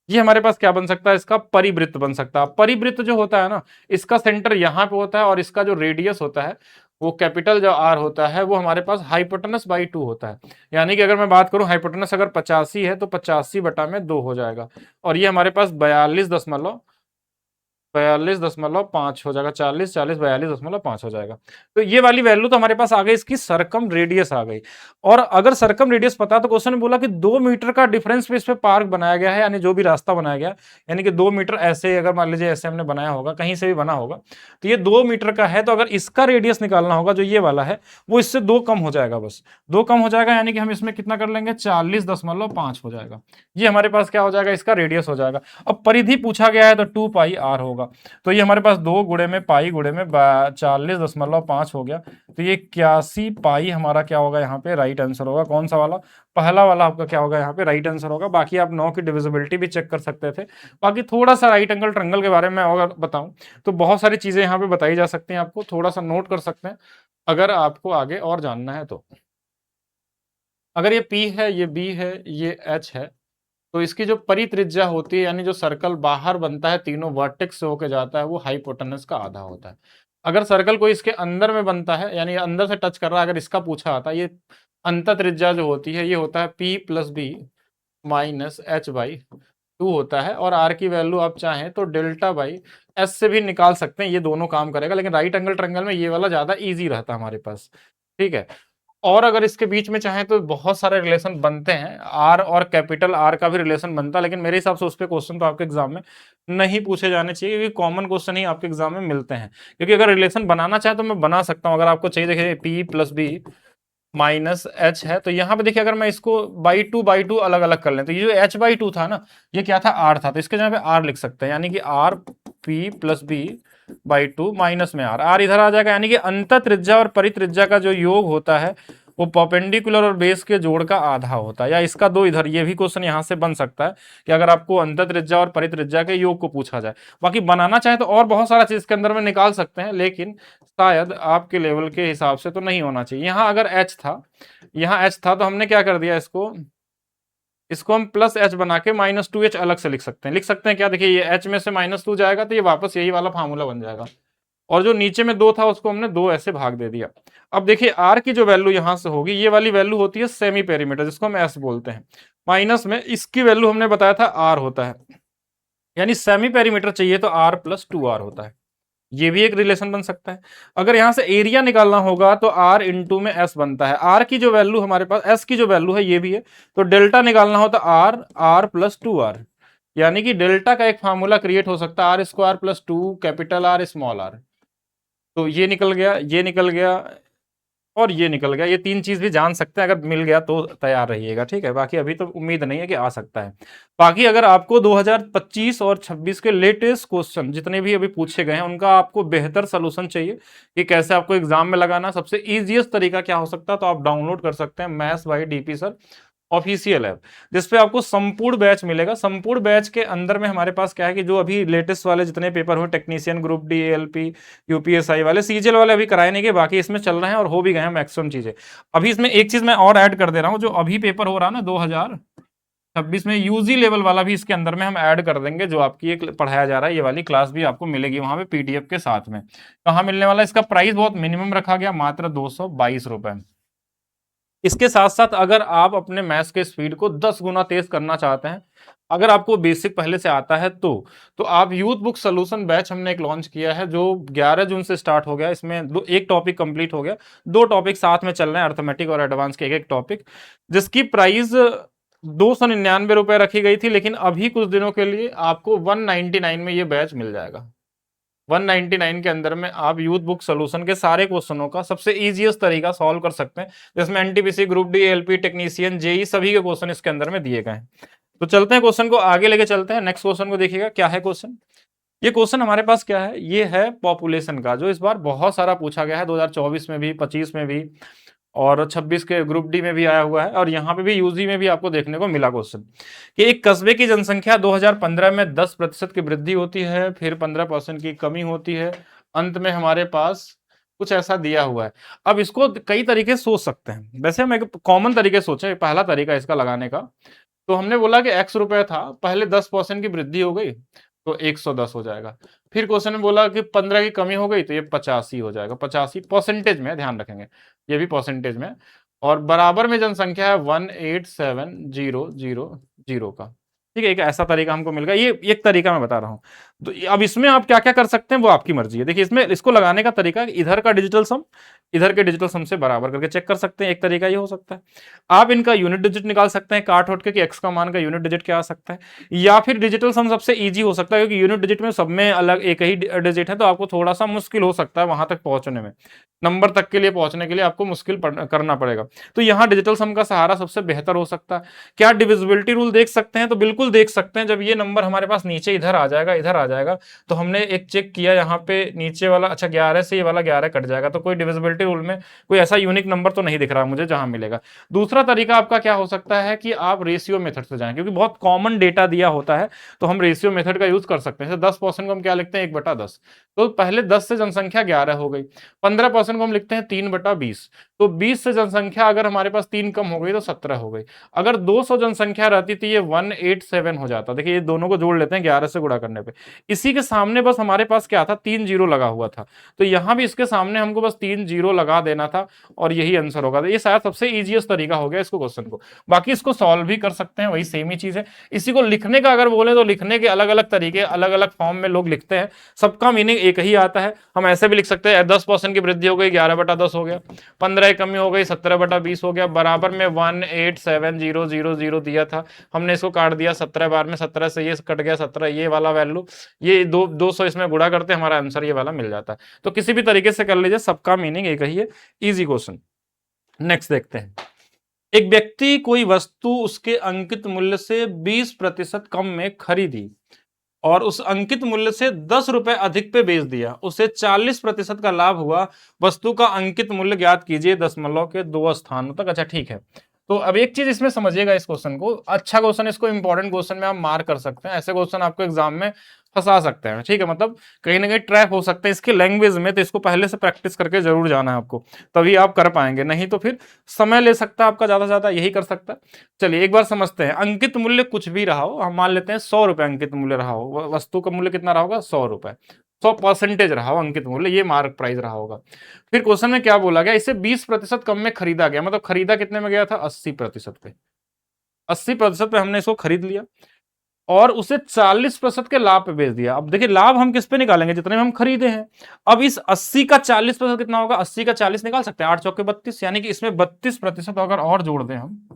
ये हमारे पास क्या बन सकता है, इसका परिवृत्त बन सकता है। परिवृत्त जो होता है ना, इसका सेंटर यहाँ पे होता है और इसका जो रेडियस होता है वो कैपिटल जो आर होता है वो हमारे पास हाइपोटेनस बाई 2 होता है। यानी कि अगर मैं बात करूं हाइपोटेनस अगर 85 है तो 85/2 हो जाएगा, और ये हमारे पास 42.5 हो जाएगा, 42.5 हो जाएगा। तो ये वाली वैल्यू तो हमारे पास आ गई, इसकी सरकम रेडियस आ गई। और अगर सरकम रेडियस पता तो क्वेश्चन में बोला कि 2 मीटर का डिफरेंस पे इस पे पार्क बनाया गया है, यानी जो भी रास्ता बनाया गया, यानी कि 2 मीटर ऐसे, अगर मान लीजिए ऐसे हमने बनाया होगा, कहीं से भी बना होगा, तो ये 2 मीटर का है, तो अगर इसका रेडियस निकालना होगा जो ये वाला है, वो इससे 2 कम हो जाएगा, बस 2 कम हो जाएगा, यानी कि हम इसमें कितना कर लेंगे, 40.5 हो जाएगा। ये हमारे पास क्या हो जाएगा, इसका रेडियस हो जाएगा। अब परिधि पूछा गया है तो 2 पाई आर होगा, तो ये हमारे पास 2 गुणे में पाई गुणे में 40.5 हो गया, तो ये 81 पाई हमारा क्या होगा, यहाँ पे राइट आंसर होगा। कौन सा वाला, पहला वाला आपका क्या होगा, यहाँ पे राइट आंसर होगा। बाकी आप 9 की डिविजिबिलिटी भी चेक कर सकते थे। बाकी थोड़ा सा राइट एंगल ट्रायंगल के बारे में अगर बताऊं तो बहुत सारी चीजें यहाँ पे बताई जा सकती हैं, आपको थोड़ा सा नोट कर सकते हैं अगर आपको आगे और जानना है तो। अगर ये P है, ये B है, ये H है, तो इसकी जो परित्रिज्या होती है, यानी जो सर्कल बाहर बनता है तीनों वर्टेक्स से होके जाता है, वो हाइपोटेनस का आधा होता है। अगर सर्कल कोई इसके अंदर में बनता है, यानी अंदर से टच कर रहा है, अगर इसका पूछा आता है, ये अंत त्रिज्या जो होती है ये होता है P + B - H/2 होता है। और R की वैल्यू आप चाहें तो डेल्टा बाई S से भी निकाल सकते हैं, ये दोनों काम करेगा, लेकिन राइट एंगल ट्रायंगल में ये वाला ज्यादा ईजी रहता है हमारे पास। ठीक है, और अगर इसके बीच में चाहें तो बहुत सारे रिलेशन बनते हैं, आर और कैपिटल आर का भी रिलेशन बनता है, लेकिन मेरे हिसाब से उस पर क्वेश्चन तो आपके एग्जाम में नहीं पूछे जाने चाहिए, क्योंकि कॉमन क्वेश्चन ही आपके एग्जाम में मिलते हैं। क्योंकि अगर रिलेशन बनाना चाहे तो मैं बना सकता हूं, अगर आपको चाहिए, देखिए P + B - H है, तो यहाँ पे देखिए अगर मैं इसको बाई टू अलग अलग कर लें, तो ये जो H/2 था ना, ये क्या था, R था, तो इसके जगह पे R लिख सकते हैं, यानी कि R P + B/2 माइनस में R इधर आ जाएगा, यानी कि अंत त्रिज्या और परित्रिज्या का जो योग होता है वो परपेंडिकुलर और बेस के जोड़ का आधा होता है, या इसका 2 इधर, ये भी क्वेश्चन यहाँ से बन सकता है कि अगर आपको अंत त्रिज्या और परित्रिज्या के योग को पूछा जाए। बाकी बनाना चाहे तो और बहुत सारा चीज के अंदर में निकाल सकते हैं, लेकिन शायद आपके लेवल के हिसाब से तो नहीं होना चाहिए। यहाँ अगर H था, यहाँ H था, तो हमने क्या कर दिया, इसको हम +H बना के -2H अलग से लिख सकते हैं। लिख सकते हैं क्या, देखिए ये H में से -2 जाएगा तो ये वापस यही वाला फार्मूला बन जाएगा, और जो नीचे में 2 था उसको हमने 2 ऐसे भाग दे दिया। अब देखिए R की जो वैल्यू यहां से होगी, ये वाली वैल्यू होती है सेमी पेरीमीटर, जिसको हम S बोलते हैं, माइनस में इसकी वैल्यू हमने बताया था R होता है, यानी सेमी पेरीमीटर चाहिए तो R + 2R होता है। ये भी एक रिलेशन बन सकता है। अगर यहां से एरिया निकालना होगा तो R इंटू में S बनता है। R की जो वैल्यू हमारे पास, S की जो वैल्यू है ये भी है, तो डेल्टा निकालना हो तो R + 2R, यानी कि डेल्टा का एक फार्मूला क्रिएट हो सकता है, R² + 2 capital R small r। तो ये निकल गया, ये निकल गया, और ये निकल गया। ये 3 चीज भी जान सकते हैं, अगर मिल गया तो तैयार रहिएगा, ठीक है। बाकी अभी तो उम्मीद नहीं है कि आ सकता है। बाकी अगर आपको 2025 और 26 के लेटेस्ट क्वेश्चन जितने भी अभी पूछे गए हैं उनका आपको बेहतर सोल्यूशन चाहिए कि कैसे आपको एग्जाम में लगाना, सबसे इजीएस्ट तरीका क्या हो सकता है, तो आप डाउनलोड कर सकते हैं maths by DP sir official app, जिसपे आपको संपूर्ण बैच मिलेगा। संपूर्ण बैच के अंदर में हमारे पास क्या है कि जो अभी लेटेस्ट वाले जितने पेपर हुए, technician group D, ALP, UPSI वाले, सीजीएल वाले अभी कराए नहीं गए, बाकी इसमें चल रहे हैं और हो भी गए हैं मैक्सिमम चीजें। अभी इसमें एक चीज मैं और ऐड कर दे रहा हूँ, जो अभी पेपर हो रहा है ना 2026 में, यूजी लेवल वाला भी इसके अंदर में हम ऐड कर देंगे। जो आपकी एक पढ़ाया जा रहा है ये वाली क्लास भी आपको मिलेगी वहां पे पीडीएफ के साथ में। कहाँ मिलने वाला है, इसका प्राइस बहुत मिनिमम रखा गया, मात्र 222 रुपए। इसके साथ साथ अगर आप अपने मैथ्स के स्पीड को 10 गुना तेज करना चाहते हैं, अगर आपको बेसिक पहले से आता है तो आप यूथ बुक सोल्यूशन बैच हमने एक लॉन्च किया है, जो 11 जून से स्टार्ट हो गया। इसमें एक टॉपिक कंप्लीट हो गया, 2 टॉपिक साथ में चल रहे हैं, अर्थमेटिक और एडवांस के एक टॉपिक, जिसकी प्राइस 299 रुपए रखी गई थी, लेकिन अभी कुछ दिनों के लिए आपको 199 में ये बैच मिल जाएगा। 199 के अंदर में आप यूथ बुक सोल्यूशन के सारे क्वेश्चनों का सबसे इजीएस्ट तरीका सॉल्व कर सकते हैं, जिसमें NTPC, group D, LP, technician, JE सभी के क्वेश्चन इसके अंदर में दिए गए हैं। तो चलते हैं क्वेश्चन को आगे लेके चलते हैं। नेक्स्ट क्वेश्चन को देखिएगा क्या है क्वेश्चन। ये क्वेश्चन हमारे पास क्या है, ये है पॉपुलेशन का, जो इस बार बहुत सारा पूछा गया है 2024 में भी, 25 में भी, और 26 के ग्रुप डी में भी आया हुआ है, और यहाँ पे भी यूजी में भी आपको देखने को मिला क्वेश्चन कि एक कस्बे की जनसंख्या 2015 में 10% की वृद्धि होती है, फिर 15% की कमी होती है, अंत में हमारे पास कुछ ऐसा दिया हुआ है। अब इसको कई तरीके से सोच सकते हैं, वैसे हम एक कॉमन तरीके सोचें, पहला तरीका इसका लगाने का, तो हमने बोला कि x रुपए था, पहले 10% की वृद्धि हो गई तो 110 हो जाएगा। फिर क्वेश्चन में बोला कि 15 की कमी हो गई तो ये 85 हो जाएगा। 85 परसेंटेज में, ध्यान रखेंगे ये भी परसेंटेज में, और बराबर में जनसंख्या है 187,000 का। ठीक है, एक ऐसा तरीका हमको मिल गया, ये एक तरीका मैं बता रहा हूं। तो अब इसमें आप क्या क्या कर सकते हैं वो आपकी मर्जी है। देखिए इसमें इसको लगाने का तरीका, इधर का डिजिटल सम इधर के डिजिटल सम से बराबर करके चेक कर सकते हैं, एक तरीका ये हो सकता है। आप इनका यूनिट डिजिट निकाल सकते हैं, काट उठ के कि एक्स का मान का यूनिट डिजिट क्या आ सकता है, या फिर डिजिटल सम सबसे इजी हो सकता है, क्योंकि यूनिट डिजिट में सब में अलग एक ही डिजिट है, तो आपको थोड़ा सा मुश्किल हो सकता है वहां तक पहुंचने में, नंबर तक के लिए पहुंचने के लिए आपको मुश्किल करना पड़ेगा। तो यहाँ डिजिटल सम का सहारा सबसे बेहतर हो सकता है। क्या डिविजिबिलिटी रूल देख सकते हैं? तो बिल्कुल देख सकते हैं। जब ये नंबर हमारे पास नीचे इधर आ जाएगा, इधर आ जाएगा, तो हमने एक चेक किया यहाँ पे नीचे वाला, अच्छा 11 से ये वाला 11 कट जाएगा, तो कोई डिविजिबिलिटी रूल में कोई ऐसा यूनिक नंबर तो नहीं दिख रहा मुझे जहां मिलेगा। दूसरा तरीका आपका क्या हो सकता है कि आप रेशियो मेथड से जाएं, क्योंकि बहुत कॉमन डेटा दिया होता है, तो हम रेशियो मेथड का यूज कर सकते हैं। 10% को हम क्या लिखते हैं, 1/10, तो पहले 10 से जनसंख्या 11 हो गई। 15% को हम लिखते हैं 3/20, तो 20 से जनसंख्या अगर हमारे पास 3 कम हो गई तो 17 हो गई। अगर 200 जनसंख्या रहती तो ये 187 हो जाता। देखिए ये दोनों को जोड़ लेते हैं 11 से गुणा करने पे। इसी के सामने बस हमारे पास क्या था, 3 जीरो लगा हुआ था, तो यहां भी इसके सामने हमको बस 3 जीरो लगा देना था और यही आंसर होगा। तो ये शायद सबसे इजीएस्ट तरीका हो गया इसको क्वेश्चन को। बाकी इसको सॉल्व भी कर सकते हैं, वही सेम ही चीज है। इसी को लिखने का अगर बोले तो लिखने के अलग अलग तरीके, अलग अलग फॉर्म में लोग लिखते हैं, सबका मीनिंग एक ही आता है। हम ऐसे भी लिख सकते हैं 10% की वृद्धि हो गई 11/10 हो गया, 15 की कमी हो गई 17/20 हो गया, बराबर में 187,000 दिया था, हमने इसको काट दिया 17 बार में, 17 से ये कट गया 17, ये वाला वैल्यू, ये 200 इसमें गुणा करते हमारा आंसर ये वाला मिल जाता है। तो किसी भी तरीके से कर लीजिए, सबका मीनिंग एक ही है। Easy question. नेक्स्ट देखते हैं। एक व्यक्ति कोई वस्तु उसके अंकित मूल्य से 20% कम में खरीदी और उस अंकित मूल्य से 10 रुपए अधिक पे बेच दिया, उसे 40% का लाभ हुआ। वस्तु का अंकित मूल्य ज्ञात कीजिए दशमलव के 2 स्थानों तक। अच्छा ठीक है, तो अब एक चीज इसमें समझिएगा, इस क्वेश्चन को, अच्छा क्वेश्चन, इसको इंपॉर्टेंट क्वेश्चन में आप मार्क कर सकते हैं। ऐसे क्वेश्चन आपको एग्जाम में फंसा सकते हैं, ठीक है, मतलब कहीं ना कहीं ट्रैप हो सकते हैं इसके लैंग्वेज में, तो इसको पहले से प्रैक्टिस करके जरूर जाना है आपको, तभी आप कर पाएंगे, नहीं तो फिर समय ले सकता है आपका ज्यादा से ज्यादा, यही कर सकता है। चलिए एक बार समझते हैं। अंकित मूल्य कुछ भी रहा हो, हम मान लेते हैं 100 रुपए अंकित मूल्य रहा हो, वस्तु का मूल्य कितना रहा होगा, 100 रुपए, 100% रहा हो अंकित मूल्य, ये मार्क प्राइस रहा होगा। फिर क्वेश्चन में क्या बोला गया, इसे 20% कम में खरीदा गया, मतलब खरीदा कितने में गया था, 80% पे, 80% पे हमने इसको खरीद लिया और उसे 40% के लाभ पे बेच दिया। अब देखिए लाभ हम किस पे निकालेंगे, जितने में हम खरीदे हैं। अब इस 80 का 40% कितना होगा, 80 का 40 निकाल सकते हैं, 8 चौके 32, यानी कि इसमें 32% अगर और जोड़ दें हम,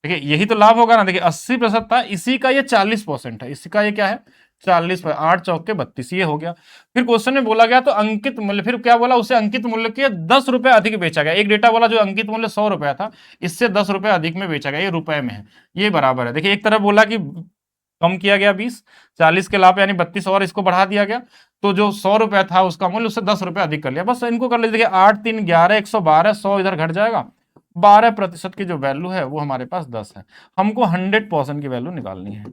देखिए यही तो लाभ होगा ना। देखिए 80% था, इसी का ये 40% है, इसी का ये क्या है 40, 8 चौके 32, ये हो गया। फिर क्वेश्चन में बोला गया तो अंकित मूल्य, फिर क्या बोला, उसे अंकित मूल्य के 10 रुपए अधिक बेचा गया। एक डेटा बोला जो अंकित मूल्य 100 रुपया था, इससे 10 रुपए अधिक में बेचा गया, ये रुपए में है, ये बराबर है। देखिए एक तरफ बोला कि कम किया गया 20, 40 के लाभ यानी 32 और इसको बढ़ा दिया गया, तो जो 100 रुपया था उसका मूल्य उससे 10 रुपए अधिक कर लिया। बस इनको कर लीजिए, 8 3 11 112, 100 इधर घट जाएगा, 12% की जो वैल्यू है वो हमारे पास 10 है। हमको 100% की वैल्यू निकालनी है।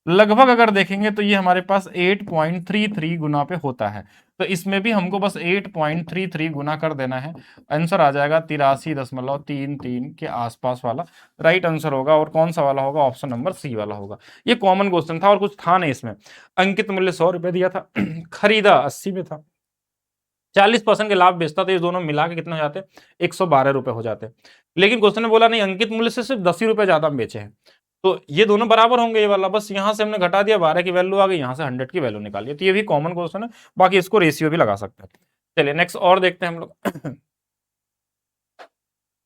लगभग अगर देखेंगे तो ये हमारे पास 8.33 गुना पे होता है, तो इसमें भी हमको बस 8.33 गुना कर देना है, आंसर आ जाएगा 83.33 के आसपास वाला राइट आंसर होगा। और कौन सा वाला होगा, ऑप्शन नंबर सी वाला होगा। ये कॉमन क्वेश्चन था और कुछ था नहीं इसमें। अंकित मूल्य 100 रुपए दिया था, खरीदा 80 में था, 40% के लाभ बेचता, तो ये दोनों मिला के कितने हो जाते, 112 रुपए हो जाते। लेकिन क्वेश्चन ने बोला नहीं, अंकित मूल्य से सिर्फ 10 ही रुपए ज्यादा बेचे हैं, तो ये दोनों बराबर होंगे, ये वाला बस यहां से हमने घटा दिया, 12 की वैल्यू आ गई, यहां से 100 की वैल्यू निकालिए। तो ये भी कॉमन क्वेश्चन है, बाकी इसको रेशियो भी लगा सकते हैं। चलिए नेक्स्ट और देखते हैं हम लोग।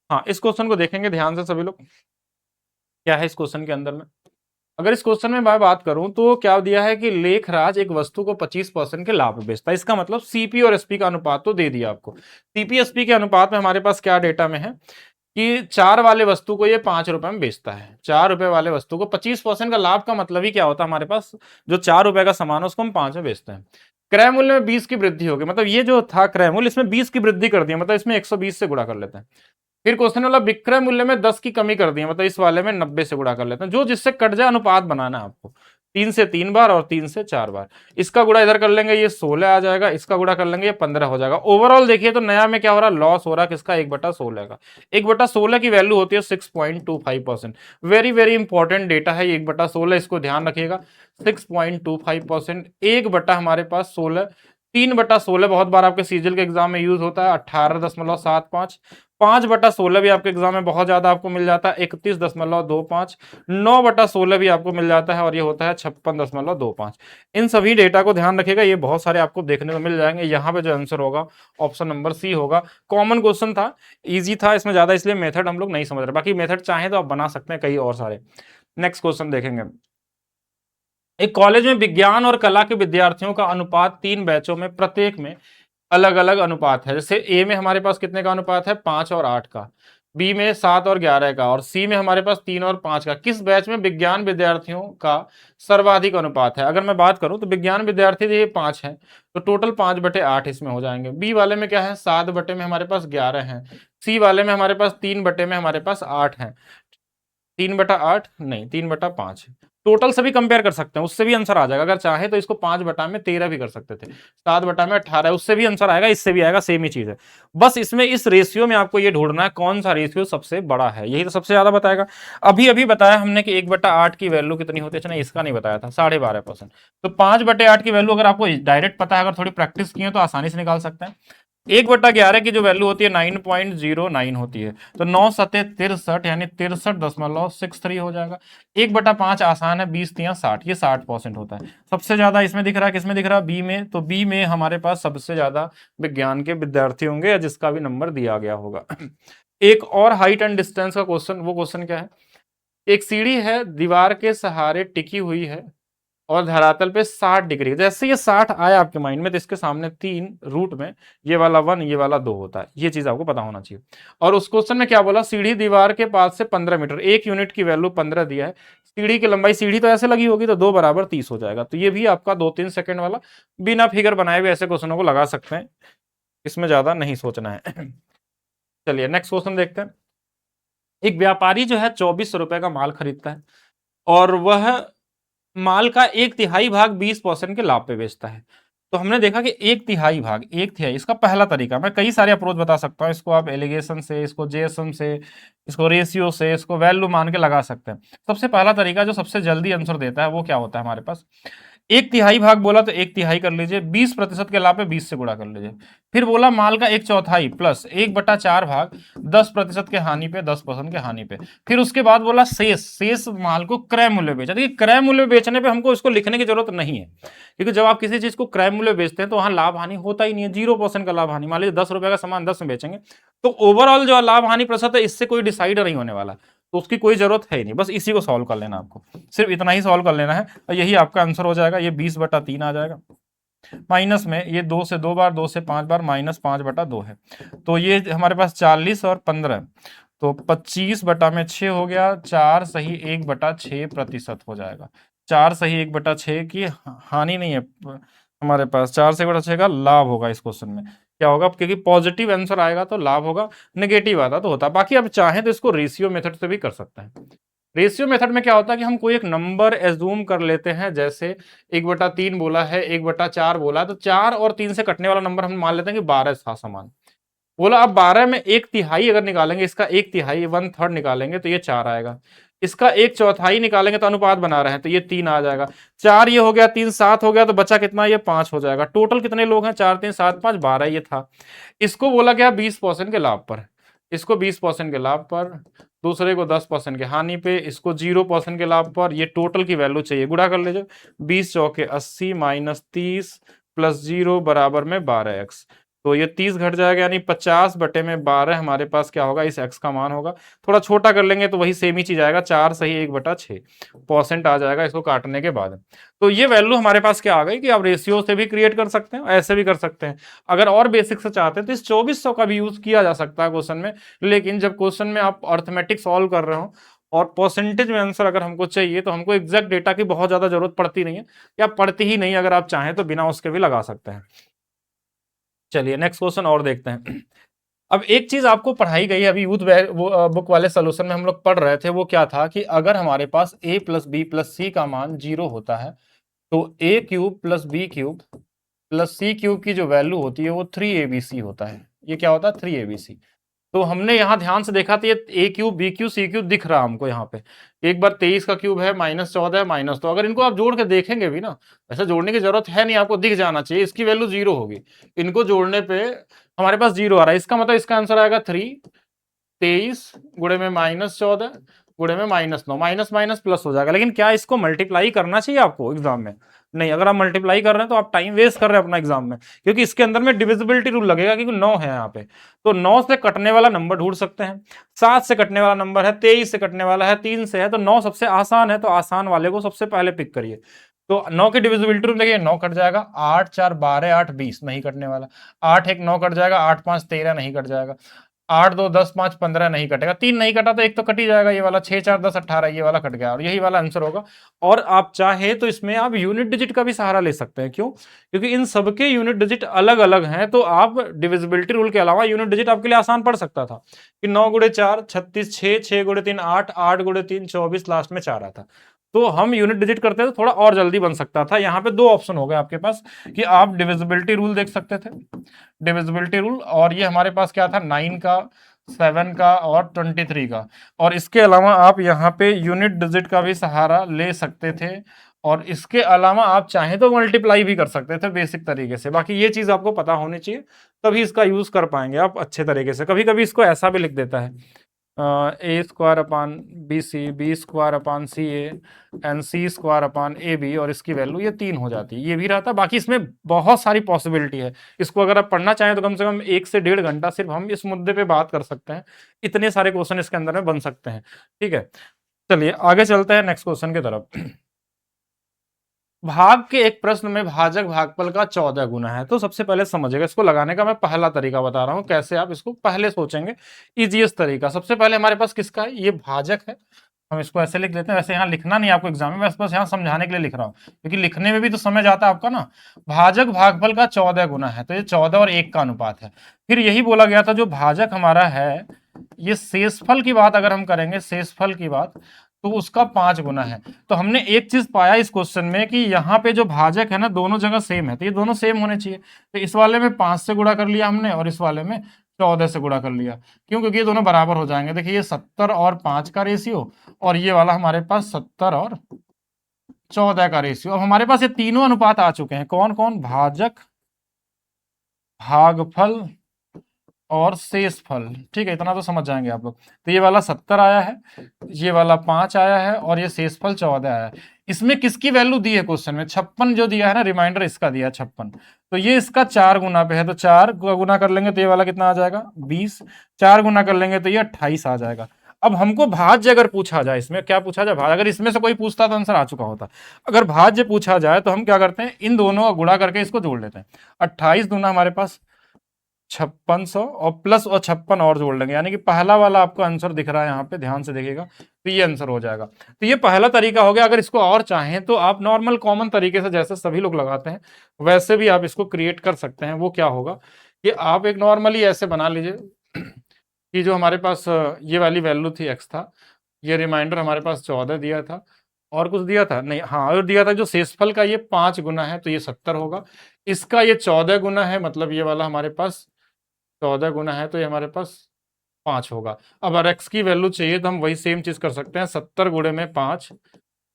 हाँ इस क्वेश्चन को देखेंगे ध्यान से सभी लोग, क्या है इस क्वेश्चन के अंदर में। अगर इस क्वेश्चन में मैं बात करूं तो क्या दिया है कि लेखराज एक वस्तु को 25% के लाभ में बेचता है। इसका मतलब सीपी और एसपी का अनुपात तो दे दिया आपको। सीपी एसपी के अनुपात में हमारे पास क्या डेटा में है कि 4 वाले वस्तु को ये 5 रुपए में बेचता है। 4 रुपए वाले वस्तु को 25% का लाभ का मतलब ही क्या होता है, हमारे पास जो 4 रुपए का सामान है उसको हम 5 में बेचते हैं। क्रय मूल्य में 20 की वृद्धि होगी, मतलब ये जो था क्रय मूल्य, इसमें 20 की वृद्धि कर दी, मतलब इसमें 120 से गुणा कर लेते हैं। फिर क्वेश्चन वाला विक्रय मूल्य में 10 की कमी कर दी है, मतलब इस वाले में 90 से गुणा कर लेते हैं। जो जिससे कट जाए अनुपात बनाना है आपको, 3 से 3 बार और 3 से 4 बार। इसका गुणा इधर कर लेंगे, ये 16 आ जाएगा, इसका गुणा कर लेंगे, ये 15 हो जाएगा। ओवरऑल देखिए तो नया में क्या हो रहा है, लॉस हो रहा है किसका, 1/16 का। 1/16 की वैल्यू होती है 6.25%। वेरी वेरी इंपॉर्टेंट डेटा है ये 1/16, इसको ध्यान रखिएगा। 6.25%, 1 हमारे पास 16, 3/16 बहुत बार आपके सीजल के एग्जाम में यूज होता है 18.75। 5/16 भी आपके एग्जाम में बहुत ज्यादा आपको मिल जाता है 31.25। 9/16 भी आपको मिल जाता है और ये होता है 56.25। इन सभी डेटा को ध्यान रखिएगा, ये बहुत सारे आपको देखने को मिल जाएंगे। यहाँ पे जो आंसर होगा ऑप्शन नंबर सी होगा। कॉमन क्वेश्चन था, इजी था, इसमें ज्यादा इसलिए मेथड हम लोग नहीं समझ रहे, बाकी मेथड चाहे तो आप बना सकते हैं कई और सारे। नेक्स्ट क्वेश्चन देखेंगे। एक कॉलेज में विज्ञान और कला के विद्यार्थियों का अनुपात 3 बैचों में प्रत्येक में अलग अलग अनुपात है। जैसे ए में हमारे पास कितने का अनुपात है, 5 और 8 का, बी में 7 और 11 का, और सी में हमारे पास 3 और 5 का। किस बैच में विज्ञान विद्यार्थियों का सर्वाधिक अनुपात है? अगर मैं बात करूं तो विज्ञान विद्यार्थी ये 5 है, तो टोटल 5/8 इसमें हो जाएंगे। बी वाले में क्या है, 7 बटे में हमारे पास 11 है। सी वाले में हमारे पास 3 बटे में हमारे पास 8 है। 3/8 नहीं, 3/5 है। टोटल से भी कंपेयर कर सकते हैं, उससे भी आंसर आ जाएगा। अगर चाहे तो इसको 5/13 भी कर सकते थे, 7/18, उससे भी आंसर आएगा, इससे भी आएगा, सेम ही चीज है। बस इसमें इस रेशियो में आपको ये ढूंढना है कौन सा रेशियो सबसे बड़ा है, यही तो सबसे ज्यादा बताएगा। अभी अभी बताया हमने कि 1/8 की वैल्यू कितनी होती है, अच्छा नहीं इसका नहीं बताया था, 12.5%। तो 5/8 की वैल्यू अगर आपको डायरेक्ट पता है, अगर थोड़ी प्रैक्टिस की है तो आसानी से निकाल सकते हैं। 1/11 की जो वैल्यू होती है 9.09 होती है, तो 9×7 = 63, यानी 63.63 हो जाएगा। 1/5 आसान है, 20×3 = 60, ये 60% होता है। सबसे ज्यादा इसमें दिख रहा है, किसमें दिख रहा है, बी में। तो बी में हमारे पास सबसे ज्यादा विज्ञान के विद्यार्थी होंगे, या जिसका भी नंबर दिया गया होगा। एक और हाइट एंड डिस्टेंस का क्वेश्चन, वो क्वेश्चन क्या है, एक सीढ़ी है, दीवार के सहारे टिकी हुई है और धरातल पे 60 डिग्री। जैसे ये 60 आया आपके माइंड में, तो इसके सामने 3 रूट में ये वाला 1, ये वाला 2 होता है, ये चीज आपको पता होना चाहिए। और उस क्वेश्चन में क्या बोला, सीढ़ी दीवार के पास से 15 मीटर, 1 यूनिट की वैल्यू 15 दिया है। सीढ़ी की लंबाई, सीढ़ी तो ऐसे लगी होगी, तो 2 = 30 हो जाएगा। तो ये भी आपका 2-3 सेकंड वाला, बिना फिगर बनाए हुए ऐसे क्वेश्चनों को लगा सकते हैं, इसमें ज्यादा नहीं सोचना है। चलिए नेक्स्ट क्वेश्चन देखते हैं। एक व्यापारी जो है 2400 रुपए का माल खरीदता है और वह माल का 1/3 भाग 20% के लाभ पे बेचता है। तो हमने देखा कि 1/3 भाग, 1/3, इसका पहला तरीका, मैं कई सारे अप्रोच बता सकता हूं, इसको आप एलिगेशन से, इसको जेएसएम से, इसको रेशियो से, इसको वैल्यू मान के लगा सकते हैं। सबसे पहला तरीका जो सबसे जल्दी आंसर देता है वो क्या होता है हमारे पास, 1/3 भाग बोला तो 1/3 कर लीजिए, 20% के लाभ पे 20 से गुणा कर लीजिए। फिर बोला माल का 1/4 प्लस 1/4 भाग 10% के हानि पे, 10% के हानि पे। फिर उसके बाद बोला शेष माल को क्रय मूल्य बेचा। देखिए क्रय मूल्य बेचने पे हमको इसको लिखने की जरूरत नहीं है, क्योंकि जब आप किसी चीज को क्रय मूल्य बेचते हैं तो वहां लाभ हानि होता ही नहीं है, 0% का लाभ हानि। मान लीजिए 10 रुपए का सामान 10 में बेचेंगे, तो ओवरऑल जो लाभ हानि प्रतिशत है इससे कोई डिसाइड नहीं होने वाला, तो उसकी कोई जरूरत है ही नहीं। बस इसी को सॉल्व कर लेना, आपको सिर्फ इतना ही सॉल्व कर लेना है और यही आपका आंसर हो जाएगा। ये 20/3 आ जाएगा। माइनस में ये 2 से 2 बार, 2 से 5 बार, -5/2 है। तो ये हमारे पास 40 और 15, तो 25/6 हो गया। 4 सही 1/6% हो जाएगा। 4 सही 1/6 की हानि नहीं है हमारे पास, 4 से 1/6 का लाभ होगा इस क्वेश्चन में। क्या होगा, क्योंकि पॉजिटिव आंसर आएगा तो लाभ होगा, नेगेटिव आता तो होता। बाकी आप चाहें तो इसको रेशियो मेथड से भी कर सकते हैं। रेशियो मेथड में क्या होता है कि हम कोई एक नंबर एज्यूम कर लेते हैं, जैसे 1/3 बोला है, 1/4 बोला है, तो 4 और 3 से कटने वाला नंबर हम मान लेते हैं कि 12 था समान। बोला अब 12 में 1/3 अगर निकालेंगे, इसका 1/3 1/3 निकालेंगे तो ये 4 आएगा। इसका 1/4 निकालेंगे तो अनुपात बना रहे हैं, तो ये 3 आ जाएगा। 4 ये हो गया, 3 7 हो गया, तो बचा कितना, ये 5 हो जाएगा। टोटल कितने लोग हैं, 4 3 7 5 12 ये था। इसको बोला गया 20% के लाभ पर, इसको 20% के लाभ पर, दूसरे को 10% के हानि पे, इसको 0% के लाभ पर। ये टोटल की वैल्यू चाहिए, गुणा कर लीजिए। 20 चौके 80 -30 + 0 बराबर में 12x। तो ये 30 घट जाएगा, यानी 50/12 हमारे पास क्या होगा, इस x का मान होगा। थोड़ा छोटा कर लेंगे तो वही सेम ही चीज आएगा, 4 सही 1/6% आ जाएगा इसको काटने के बाद। तो ये वैल्यू हमारे पास क्या आ गई कि आप रेशियो से भी क्रिएट कर सकते हैं, ऐसे भी कर सकते हैं। अगर और बेसिक से चाहते हैं तो इस 2400 का भी यूज किया जा सकता है क्वेश्चन में, लेकिन जब क्वेश्चन में आप अर्थमेटिक सॉल्व कर रहे हो और परसेंटेज में आंसर अगर हमको चाहिए तो हमको एग्जैक्ट डेटा की बहुत ज्यादा जरूरत पड़ती नहीं है, या पड़ती ही नहीं, अगर आप चाहें तो बिना उसके भी लगा सकते हैं। चलिए नेक्स्ट क्वेश्चन और देखते हैं। अब एक चीज आपको पढ़ाई गई है अभी यूथ बुक वाले सोल्यूशन में हम लोग पढ़ रहे थे, वो क्या था कि अगर हमारे पास a plus B plus C का मान 0 होता है तो A cube plus B cube plus C cube की जो वैल्यू होती है वो 3abc होता है। ये क्या होता है? 3abc। तो हमने यहां ध्यान से देखा तो ये ए cube B cube C cube दिख रहा हमको यहाँ पे। एक बार 23 का क्यूब है, -14 है, माइनस, तो अगर इनको आप जोड़ के देखेंगे भी ना, ऐसे जोड़ने की जरूरत है नहीं, आपको दिख जाना चाहिए इसकी वैल्यू 0 होगी। इनको जोड़ने पे हमारे पास 0 आ रहा है, इसका मतलब इसका आंसर आएगा 3। 23 गुणे में -14 गुणे में -9, माइनस माइनस प्लस हो जाएगा। लेकिन क्या इसको मल्टीप्लाई करना चाहिए आपको एग्जाम में? नहीं। अगर आप मल्टीप्लाई कर रहे हैं तो आप टाइम वेस्ट कर रहे हैं अपना एग्जाम में, क्योंकि इसके अंदर में डिविजिबिलिटी रूल लगेगा, क्योंकि 9 है यहाँ पे। तो 9 से कटने वाला नंबर ढूंढ सकते हैं, 7 से कटने वाला नंबर है, 23 से कटने वाला है, 3 से है, तो 9 सबसे आसान है, तो आसान वाले को सबसे पहले पिक करिए। तो 9 की डिविजिबिलिटी रूल देखिए, 9 कट जाएगा, 8 4 12 8 20 नहीं कटने वाला, 8 1 9 कट जाएगा, 8 5 13 नहीं कट जाएगा, 8 2 10 5 15 नहीं कटेगा, 3 नहीं कटा तो एक तो कट ही जाएगा, ये वाला 6 4 10 18 ये वाला कट गया, और यही वाला आंसर होगा। और आप चाहे तो इसमें आप यूनिट डिजिट का भी सहारा ले सकते हैं। क्यों? क्योंकि इन सबके यूनिट डिजिट अलग अलग हैं, तो आप डिविजिबिलिटी रूल के अलावा यूनिट डिजिट आपके लिए आसान पड़ सकता था कि 9 गुणे 4 36, 6 6 गुणे 3 8, 8 गुणे 3 24, लास्ट में 4 आता। तो हम यूनिट डिजिट करते तो थोड़ा और जल्दी बन सकता था। यहाँ पे दो ऑप्शन हो गए आपके पास कि आप डिविजिबिलिटी रूल देख सकते थे, डिविजिबिलिटी रूल, और ये हमारे पास क्या था, 9 का, 7 का और 23 का, और इसके अलावा आप यहाँ पे यूनिट डिजिट का भी सहारा ले सकते थे, और इसके अलावा आप चाहें तो मल्टीप्लाई भी कर सकते थे बेसिक तरीके से। बाकी ये चीज आपको पता होनी चाहिए, तभी इसका यूज कर पाएंगे आप अच्छे तरीके से। कभी कभी इसको ऐसा भी लिख देता है, A square upon B C, B square upon C A, and C square upon A B, और इसकी वैल्यू ये 3 हो जाती है, ये भी रहता है। बाकी इसमें बहुत सारी पॉसिबिलिटी है, इसको अगर आप पढ़ना चाहें तो कम से कम 1 से 1.5 घंटा सिर्फ हम इस मुद्दे पे बात कर सकते हैं, इतने सारे क्वेश्चन इसके अंदर में बन सकते हैं। ठीक है, चलिए आगे चलते हैं नेक्स्ट क्वेश्चन की तरफ। भाग के एक प्रश्न में भाजक भागफल का 14 गुना है, तो सबसे पहले समझिएगा, इसको लगाने का मैं पहला तरीका बता रहा हूं, कैसे आप इसको पहले सोचेंगे। इजीएस्ट तरीका, सबसे पहले हमारे पास किसका है, ये भाजक है, हम इसको ऐसे लिख लेते हैं। वैसे यहाँ लिखना नहीं आपको एग्जाम में, बस यहाँ समझाने के लिए लिख रहा हूँ, क्योंकि लिखने में भी तो समझ आता है आपका ना। भाजक भागफल का 14 गुना है, तो ये 14 और 1 का अनुपात है। फिर यही बोला गया था जो भाजक हमारा है, ये शेषफल की बात अगर हम करेंगे, शेषफल की बात, तो उसका 5 गुना है। तो हमने एक चीज पाया इस क्वेश्चन में कि यहाँ पे जो भाजक है ना, दोनों जगह सेम है, तो ये दोनों सेम होने चाहिए। तो इस वाले में 5 से गुणा कर लिया हमने, और इस वाले में 14 से गुणा कर लिया। क्यों? क्योंकि ये दोनों बराबर हो जाएंगे। देखिए ये 70 और 5 का रेशियो, और ये वाला हमारे पास 70 और 14 का रेशियो। अब हमारे पास ये तीनों अनुपात आ चुके हैं, कौन कौन? भाजक, भागफल और शेषफल। ठीक है, इतना तो समझ जाएंगे आप लोग। तो ये वाला 70 आया है, ये वाला 5 आया है, और ये शेषफल 14 आया है। इसमें किसकी वैल्यू दी है क्वेश्चन में? 56 जो दिया है ना, रिमाइंडर इसका दिया है 56। तो ये इसका 4 गुना पे है, तो 4 गुना कर लेंगे तो ये वाला कितना आ जाएगा? 20। 4 गुना कर लेंगे तो ये 28 आ जाएगा। अब हमको भाज्य अगर पूछा जाए, इसमें क्या पूछा जाए, भाज्य, अगर इसमें से कोई पूछता तो आंसर आ चुका होता। अगर भाज्य पूछा जाए तो हम क्या करते हैं, इन दोनों का गुणा करके इसको जोड़ लेते हैं। 28 दूना हमारे पास 5600, और प्लस और 56 और जोड़ लेंगे, यानी कि पहला वाला आपको आंसर दिख रहा है यहाँ पे, ध्यान से देखिएगा, तो ये आंसर हो जाएगा। तो ये पहला तरीका हो गया। अगर इसको और चाहें तो आप नॉर्मल कॉमन तरीके से, जैसे सभी लोग लगाते हैं वैसे भी आप इसको क्रिएट कर सकते हैं। वो क्या होगा कि आप एक नॉर्मली ऐसे बना लीजिए कि जो हमारे पास ये वाली वैल्यू थी x था, ये रिमाइंडर हमारे पास 14 दिया था, और कुछ दिया था नहीं, हाँ, और दिया था जो शेषफल का ये 5 गुना है, तो ये 70 होगा। इसका ये 14 गुना है, मतलब ये वाला हमारे पास 14 गुना है, तो ये हमारे पास 5 होगा। अब अगर x की वैल्यू चाहिए तो हम वही सेम चीज कर सकते हैं, 70 गुणे में 5,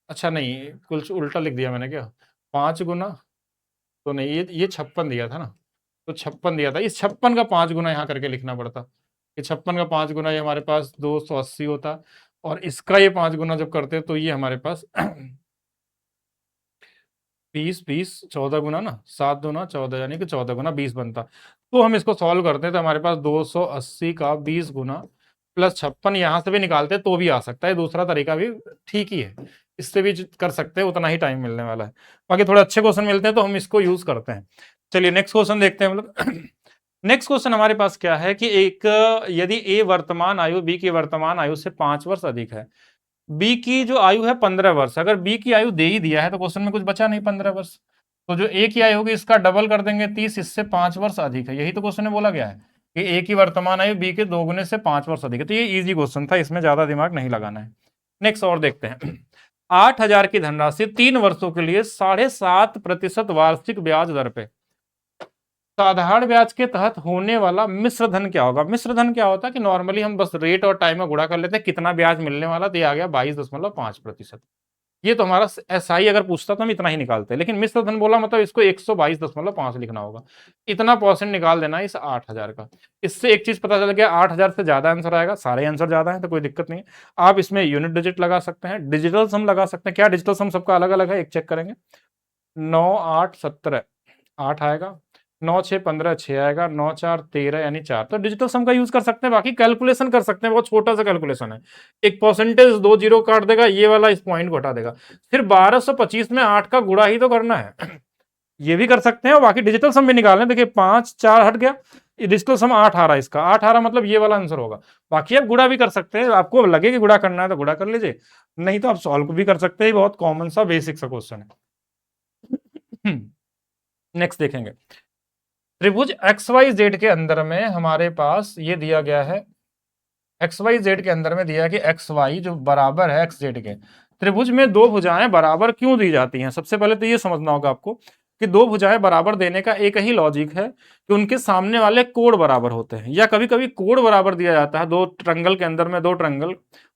अच्छा नहीं, कुछ उल्टा लिख दिया मैंने क्या, 5 गुना तो नहीं, ये 56 दिया था ना, तो 56 दिया था, इस 56 का 5 गुना यहाँ करके लिखना पड़ता। ये 56 का 5 गुना ये हमारे पास 280 होता, और इसका ये 5 गुना जब करते तो ये हमारे पास 20 20 14 गुना ना, 7 दूना 14, यानी कि 14 गुना 20 बनता। तो हम इसको सॉल्व करते हैं तो हमारे पास 280 का 20 गुना प्लस 56 यहाँ से भी निकालते तो भी आ सकता है। दूसरा तरीका भी ठीक ही है, इससे भी कर सकते हैं, उतना ही टाइम मिलने वाला है। बाकी थोड़े अच्छे क्वेश्चन मिलते हैं तो हम इसको यूज करते हैं। चलिए नेक्स्ट क्वेश्चन देखते हैं हम लोग। नेक्स्ट क्वेश्चन हमारे पास क्या है कि एक, यदि ए वर्तमान आयु बी की वर्तमान आयु से 5 वर्ष अधिक है, बी की जो आयु है 15 वर्ष, अगर बी की आयु दे ही दिया है तो क्वेश्चन में कुछ बचा नहीं 15 वर्ष, तो जो ए की आयु होगी इसका डबल कर देंगे 30, इससे 5 वर्ष अधिक है, यही तो क्वेश्चन में बोला गया है कि ए की वर्तमान आयु बी के दोगुने से 5 वर्ष अधिक है। तो ये इजी क्वेश्चन था, इसमें ज्यादा दिमाग नहीं लगाना है। नेक्स्ट और देखते हैं 8,000 की धनराशि 3 वर्षों के लिए 7.5% वार्षिक ब्याज दर पे साधारण ब्याज के तहत होने वाला मिश्र धन क्या होगा। मिश्र धन क्या होता है कि नॉर्मली हम बस रेट और टाइम में गुणा कर लेते हैं, कितना ब्याज मिलने वाला, तो ये आ गया 22.5%। ये तो हमारा एसआई अगर पूछता तो हम इतना ही निकालते हैं, लेकिन मिश्र धन बोला मतलब इसको 122.5 लिखना होगा, इतना परसेंट निकाल देना है इस 8,000 का। इससे एक चीज पता चल गया, 8,000 से ज्यादा आंसर आएगा, सारे आंसर ज्यादा है तो कोई दिक्कत नहीं है। आप इसमें यूनिट डिजिट लगा सकते हैं, डिजिटल सम लगा सकते हैं। क्या डिजिटल सम सबका अलग अलग है, एक चेक करेंगे। 9 8 17 8 आएगा, 9 6 15 6 आएगा, 9 4 13 यानी 4। तो डिजिटल सम का यूज कर सकते हैं, बाकी कैलकुलेशन कर सकते हैं, बहुत छोटा सा कैलकुलेशन है। एक परसेंटेज 2 जीरो काट देगा, ये वाला इस पॉइंट को हटा देगा। फिर 1225 में 8 का गुणा ही तो करना है ये भी कर सकते हैं और बाकी डिजिटल सम भी निकालना है। देखिए 5 4 हट गया, डिजिटल सम 8 आ रहा है, इसका 8 आ रहा मतलब ये वाला आंसर होगा। बाकी आप गुणा भी कर सकते हैं, आपको लगे कि गुणा करना है तो गुणा कर लीजिए, नहीं तो आप सॉल्व भी कर सकते हैं। बहुत कॉमन सा बेसिक सा क्वेश्चन है। नेक्स्ट देखेंगे, त्रिभुज एक्स वाई जेड के अंदर में हमारे पास ये दिया गया है, एक्स वाई जेड के अंदर में दिया है कि एक्स वाई जो बराबर है एक्स जेड के, त्रिभुज में दो भुजाएं बराबर क्यों दी जाती हैं। सबसे पहले तो ये समझना होगा आपको कि दो भुजाएं बराबर देने का एक ही लॉजिक है कि उनके सामने वाले कोण बराबर होते हैं, या कभी कभी कोण बराबर दिया जाता है। दो ट्रायंगल के अंदर में दो ट्रायंगल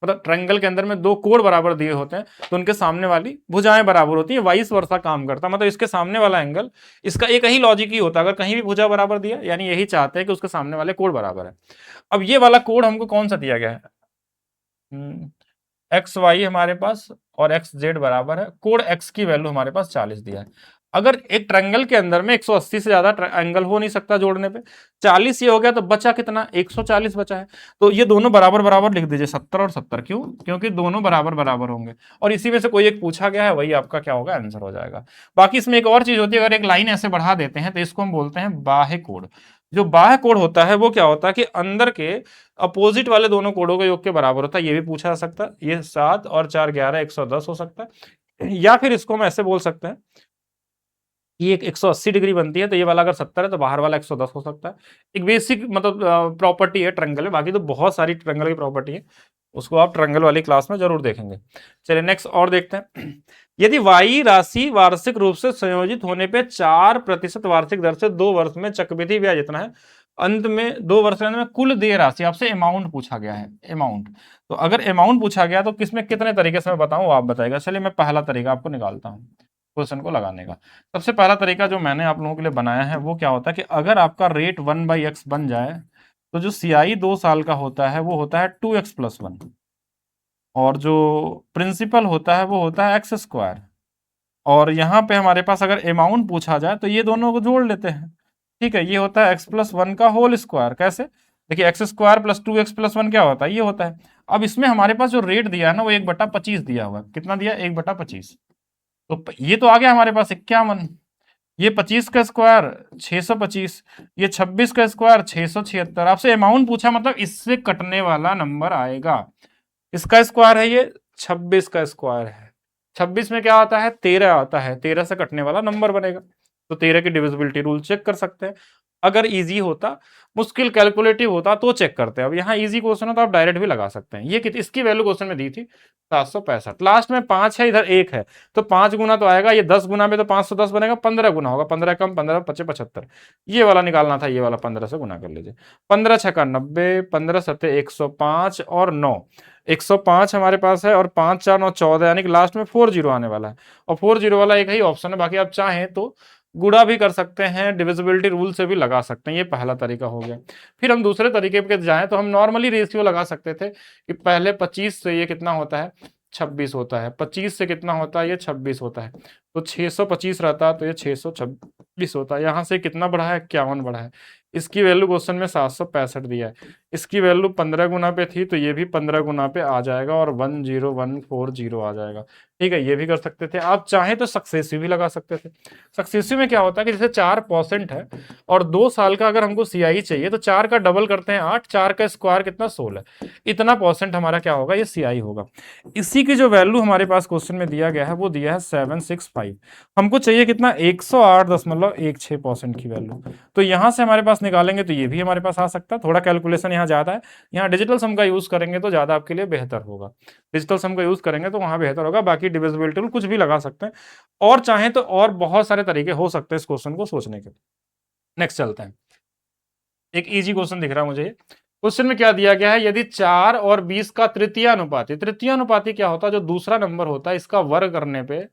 मतलब ट्रायंगल के अंदर में दो कोण बराबर दिए होते हैं तो उनके सामने वाली भुजाएं बराबर होती है, वाइस वर्सा काम करता है। मतलब इसके सामने वाला एंगल, इसका एक ही लॉजिक ही होता है, अगर कहीं भी भुजा बराबर दिया यानी यही चाहते हैं कि उसके सामने वाले कोण बराबर है। अब ये वाला कोण हमको कौन सा दिया गया है, एक्स वाई हमारे पास और एक्स जेड बराबर है, कोण एक्स की वैल्यू हमारे पास 40 दिया है। अगर एक ट्रायंगल के अंदर में 180 से ज्यादा एंगल हो नहीं सकता जोड़ने पे, 40 ये हो गया तो बचा कितना, 140 बचा है। तो ये दोनों बराबर बराबर लिख दीजिए, 70 और 70। क्यों, क्योंकि दोनों बराबर बराबर होंगे और इसी में से कोई एक पूछा गया है, वही आपका क्या होगा, आंसर हो जाएगा। बाकी इसमें एक और चीज होती है, अगर एक लाइन ऐसे बढ़ा देते हैं तो इसको हम बोलते हैं बाह्य कोण। जो बाह्य कोण होता है वो क्या होता है कि अंदर के अपोजिट वाले दोनों कोणों के योग के बराबर होता है। ये भी पूछा जा सकता है, ये 7 और 4 11 110 हो सकता है, या फिर इसको हम ऐसे बोल सकते हैं ये 180 डिग्री बनती है, तो ये वाला अगर 70 है तो बाहर वाला 110 हो सकता है। एक बेसिक मतलब प्रॉपर्टी है ट्रायंगल में, बाकी तो बहुत सारी ट्रायंगल की प्रॉपर्टी है, उसको आप ट्रायंगल वाली क्लास में जरूर देखेंगे। चलिए नेक्स्ट और देखते हैं। यदि वाई राशि वार्षिक रूप से संयोजित होने पे 4% वार्षिक दर से 2 वर्ष में चक्रवृद्धि ब्याज इतना है, अंत में 2 वर्ष के अंत में कुल देय राशि, आपसे अमाउंट पूछा गया है, अमाउंट। तो अगर अमाउंट पूछा गया तो किसमें कितने तरीके से मैं बताऊं आप बताएगा। चलिए मैं पहला तरीका आपको निकालता हूं क्वेश्चन को लगाने का। सबसे पहला तरीका जो मैंने आप लोगों के लिए बनाया है वो क्या होता है कि अगर आपका रेट 1/x बन जाए तो जो CI 2 साल का होता है वो होता है 2x+1, और जो प्रिंसिपल होता है वो होता है x²। और यहाँ पे हमारे पास अगर अमाउंट पूछा जाए तो ये दोनों को जोड़ लेते हैं, ठीक है। ये होता है x+1 का होल स्क्वायर। कैसे, देखिए x² + 2x+1 क्या होता है, ये होता है। अब इसमें हमारे पास जो रेट दिया है ना वो 1/25 दिया हुआ है। कितना दिया, 1/25। तो ये तो आ गया हमारे पास 51, ये 25 का स्क्वायर 625, ये 26 का स्क्वायर 676। आपसे अमाउंट पूछा मतलब इससे कटने वाला नंबर आएगा। इसका स्क्वायर है ये, 26 का स्क्वायर है, 26 में क्या आता है 13 आता है, 13 से कटने वाला नंबर बनेगा। तो 13 की डिविजिबिलिटी रूल चेक कर सकते हैं। अगर इजी होता, मुश्किल कैलकुलेटिव होता तो चेक करते हैं। अब यहाँ इजी क्वेश्चन है तो आप डायरेक्ट भी लगा सकते हैं। ये कितनी, इसकी वैल्यू क्वेश्चन में दी थी 765, लास्ट में 5 है, इधर 1 है, तो 5 गुना तो आएगा, ये 10 गुना में तो 510 बनेगा, 15 गुना होगा, 15 कम 15 25 75। ये वाला निकालना था, ये वाला 15 से गुना कर लीजिए। 15 छक्का 90, 15 सत्ते 105 और 9, 105 हमारे पास है, और 5 4 9 14, यानी कि लास्ट में 40 आने वाला है। और 40 वाला एक ही ऑप्शन है, बाकी आप चाहें तो गुणा भी कर सकते हैं, डिविजिबिलिटी रूल से भी लगा सकते हैं। ये पहला तरीका हो गया। फिर हम दूसरे तरीके पे जाएं तो हम नॉर्मली रेशियो लगा सकते थे कि पहले 25 से ये कितना होता है 26 होता है, 25 से कितना होता है ये 26 होता है, तो 625 रहता है, तो ये 626 होता है। यहाँ से कितना बढ़ा है, 51 बढ़ा है। इसकी वैल्यू क्वेश्चन में 765 दिया है। इसकी वैल्यू 15 गुना पे थी तो ये भी 15 गुना पे आ जाएगा और 10140 आ जाएगा। ठीक है, ये भी कर सकते थे। आप चाहें तो सक्सेसिव भी लगा सकते थे। सक्सेसिव में क्या होता है कि जैसे 4% है और 2 साल का अगर हमको सीआई चाहिए तो 4 का डबल करते हैं 8, 4 का स्क्वायर कितना 16, इतना परसेंट हमारा क्या होगा, ये सीआई होगा। इसी की जो वैल्यू हमारे पास क्वेश्चन में दिया गया है वो दिया है 765। हमको चाहिए कितना, 108.16% की वैल्यू। तो यहां से हमारे पास निकालेंगे तो ये भी हमारे पास आ सकता है। थोड़ा कैलकुलेशन यहाँ ज्यादा है, यहाँ डिजिटल सम का यूज करेंगे तो ज्यादा आपके लिए बेहतर होगा। डिजिटल सम का यूज करेंगे तो वहां बेहतर होगा। बाकी डिविजिबिलिटी टूल कुछ भी लगा सकते हैं, और चाहें तो और बहुत सारे तरीके हो सकते हैं इस क्वेश्चन को सोचने के। नेक्स्ट चलते हैं। एक इजी क्वेश्चन दिख रहा है मुझे। क्वेश्चन में क्या दिया गया है, यदि 4 और 20 का तृतीयानुपाती, तृतीयानुपाती क्या होता है, जो दूसरा नंबर होता है इसका वर्ग करने पे,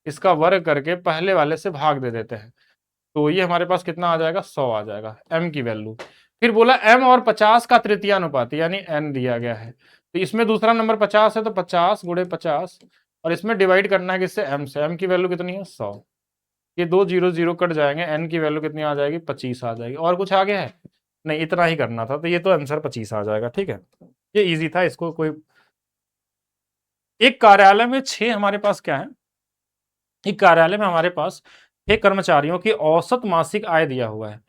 इसका वर्ग करके पहले वाले से भाग दे देते हैं, तो ये हमारे पास कितना आ जाएगा, 100 आ जाएगा m की वैल्यू। फिर बोला m और 50 का तृतीयानुपाती यानी n दिया गया है, तो इसमें दूसरा नंबर 50 है तो 50 गुणे 50, और इसमें डिवाइड करना है किससे, m से। m की वैल्यू कितनी है, 100। ये 2 जीरो जीरो कट जाएंगे, n की वैल्यू कितनी आ जाएगी, 25 आ जाएगी। और कुछ आगे है नहीं, इतना ही करना था, तो ये तो आंसर 25 आ जाएगा। ठीक है, ये इजी था, इसको कोई। एक कार्यालय में 6 हमारे पास क्या है, एक कार्यालय में हमारे पास 6 कर्मचारियों की औसत मासिक आय दिया हुआ है,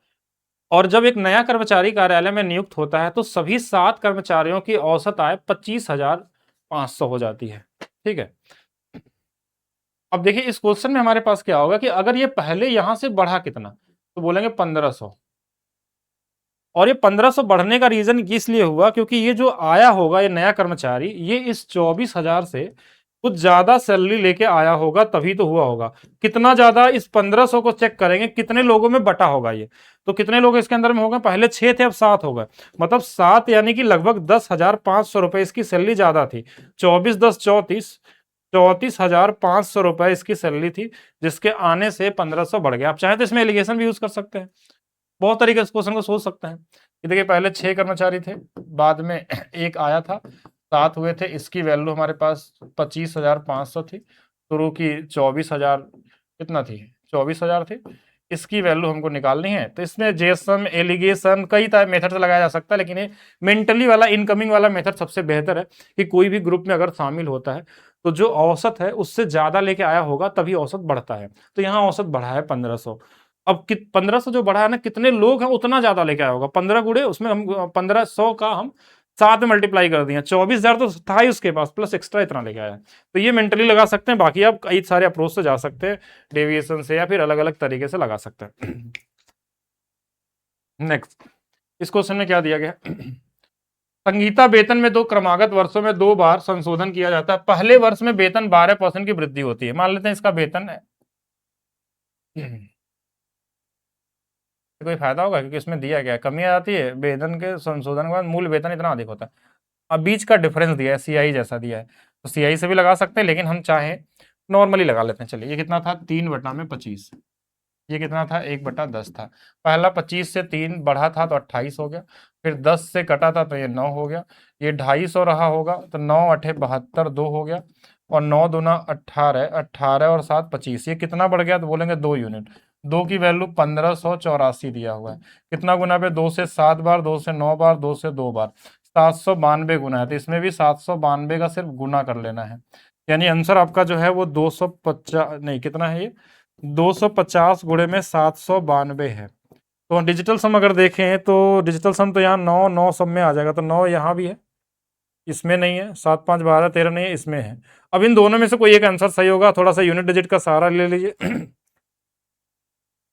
और जब एक नया कर्मचारी कार्यालय में नियुक्त होता है तो सभी 7 कर्मचारियों की औसत आय 25,500 हो जाती है। ठीक है, अब देखिए इस क्वेश्चन में हमारे पास क्या होगा कि अगर ये पहले यहां से बढ़ा कितना, तो बोलेंगे 1500। और ये 1500 बढ़ने का रीजन किस लिए हुआ, क्योंकि ये जो आया होगा ये नया कर्मचारी, ये इस 24,000 से कुछ ज्यादा सैलरी लेके आया होगा, तभी तो हुआ होगा। कितना ज्यादा, इस 1500 को चेक करेंगे कितने लोगों में बटा होगा ये, तो कितने लोग इसके अंदर में होगा, पहले 6 थे अब 7 हो गए, मतलब 7 यानी कि लगभग 10,500 रुपए इसकी सैलरी ज्यादा थी। 24 10 34, 34,500 रुपए इसकी सैलरी थी, जिसके आने से 1500 बढ़ गया। आप चाहे तो इसमें एलिगेशन भी यूज कर सकते हैं, बहुत तरीके से क्वेश्चन को सोच सकते हैं कि देखिए पहले 6 कर्मचारी थे, बाद में एक आया था, 7 हुए थे, इसकी वैल्यू हमारे पास 25,500 थी, शुरू की 24,000 कितना थी, 24,000 थी। इसकी वैल्यू हमको निकालनी है, तो इसमें जेसन एलिगेशन कई तरह मेथड से लगाया जा सकता है, लेकिन ये मेंटली वाला इनकमिंग वाला मेथड सबसे बेहतर है कि कोई भी ग्रुप में अगर शामिल होता है तो जो औसत है उससे ज्यादा लेके आया होगा तभी औसत बढ़ता है। तो यहाँ औसत बढ़ा है 1500। अब 1500 जो बढ़ा है ना, कितने लोग हैं उतना ज्यादा लेके आया होगा, 15 गुणे उसमें हम 1500 का हम 7 में मल्टीप्लाई कर दिया, 24,000 तो था ही उसके पास, प्लस एक्स्ट्रा इतना लेके आया। तो ये मेंटली लगा सकते हैं, बाकी आप कई सारे अप्रोच से जा सकते हैं, डेविएशन से या फिर अलग अलग तरीके से लगा सकते हैं। नेक्स्ट, इस क्वेश्चन में क्या दिया गया, संगीता वेतन में 2 क्रमागत वर्षों में 2 बार संशोधन किया जाता है। पहले वर्ष में वेतन 12% की वृद्धि होती है। मान लेते हैं इसका वेतन है, कोई फायदा होगा क्योंकि इसमें दिया गया है, कमी आ जाती है वेतन के संशोधन के बाद मूल वेतन इतना अधिक होता है। अब बीच का डिफरेंस दिया है, सीआई जैसा दिया है, तो सीआई से भी लगा सकते हैं, लेकिन हम चाहें नॉर्मली लगा लेते हैं। चलिए, ये कितना था, 3/25, ये कितना था, 1/10 था। पहला 25 से 3 बढ़ा था तो 28 हो गया, फिर 10 से कटा था तो ये 9 हो गया, ये 250 रहा होगा तो 9 8 72 2 हो गया, और 9 दूना 18, 18 और 7 25, ये कितना बढ़ गया, तो बोलेंगे 2 यूनिट। 2 की वैल्यू 1584 दिया हुआ है। कितना गुना पे, 2 से 7 बार, 2 से 9 बार, 2 से 2 बार, 792 गुना है। तो इसमें भी 792 का सिर्फ गुना कर लेना है, यानी आंसर आपका जो है वो 250 नहीं, कितना है ये, 250 गुणे में 792 है। तो डिजिटल सम अगर देखें तो डिजिटल सम तो यहाँ 9 9 सब में आ जाएगा, तो 9 यहाँ भी है, इसमें नहीं है, 7 5 12 13 नहीं है, इसमें है। अब इन दोनों में से कोई एक आंसर सही होगा, थोड़ा सा यूनिट डिजिट का सहारा ले लीजिए।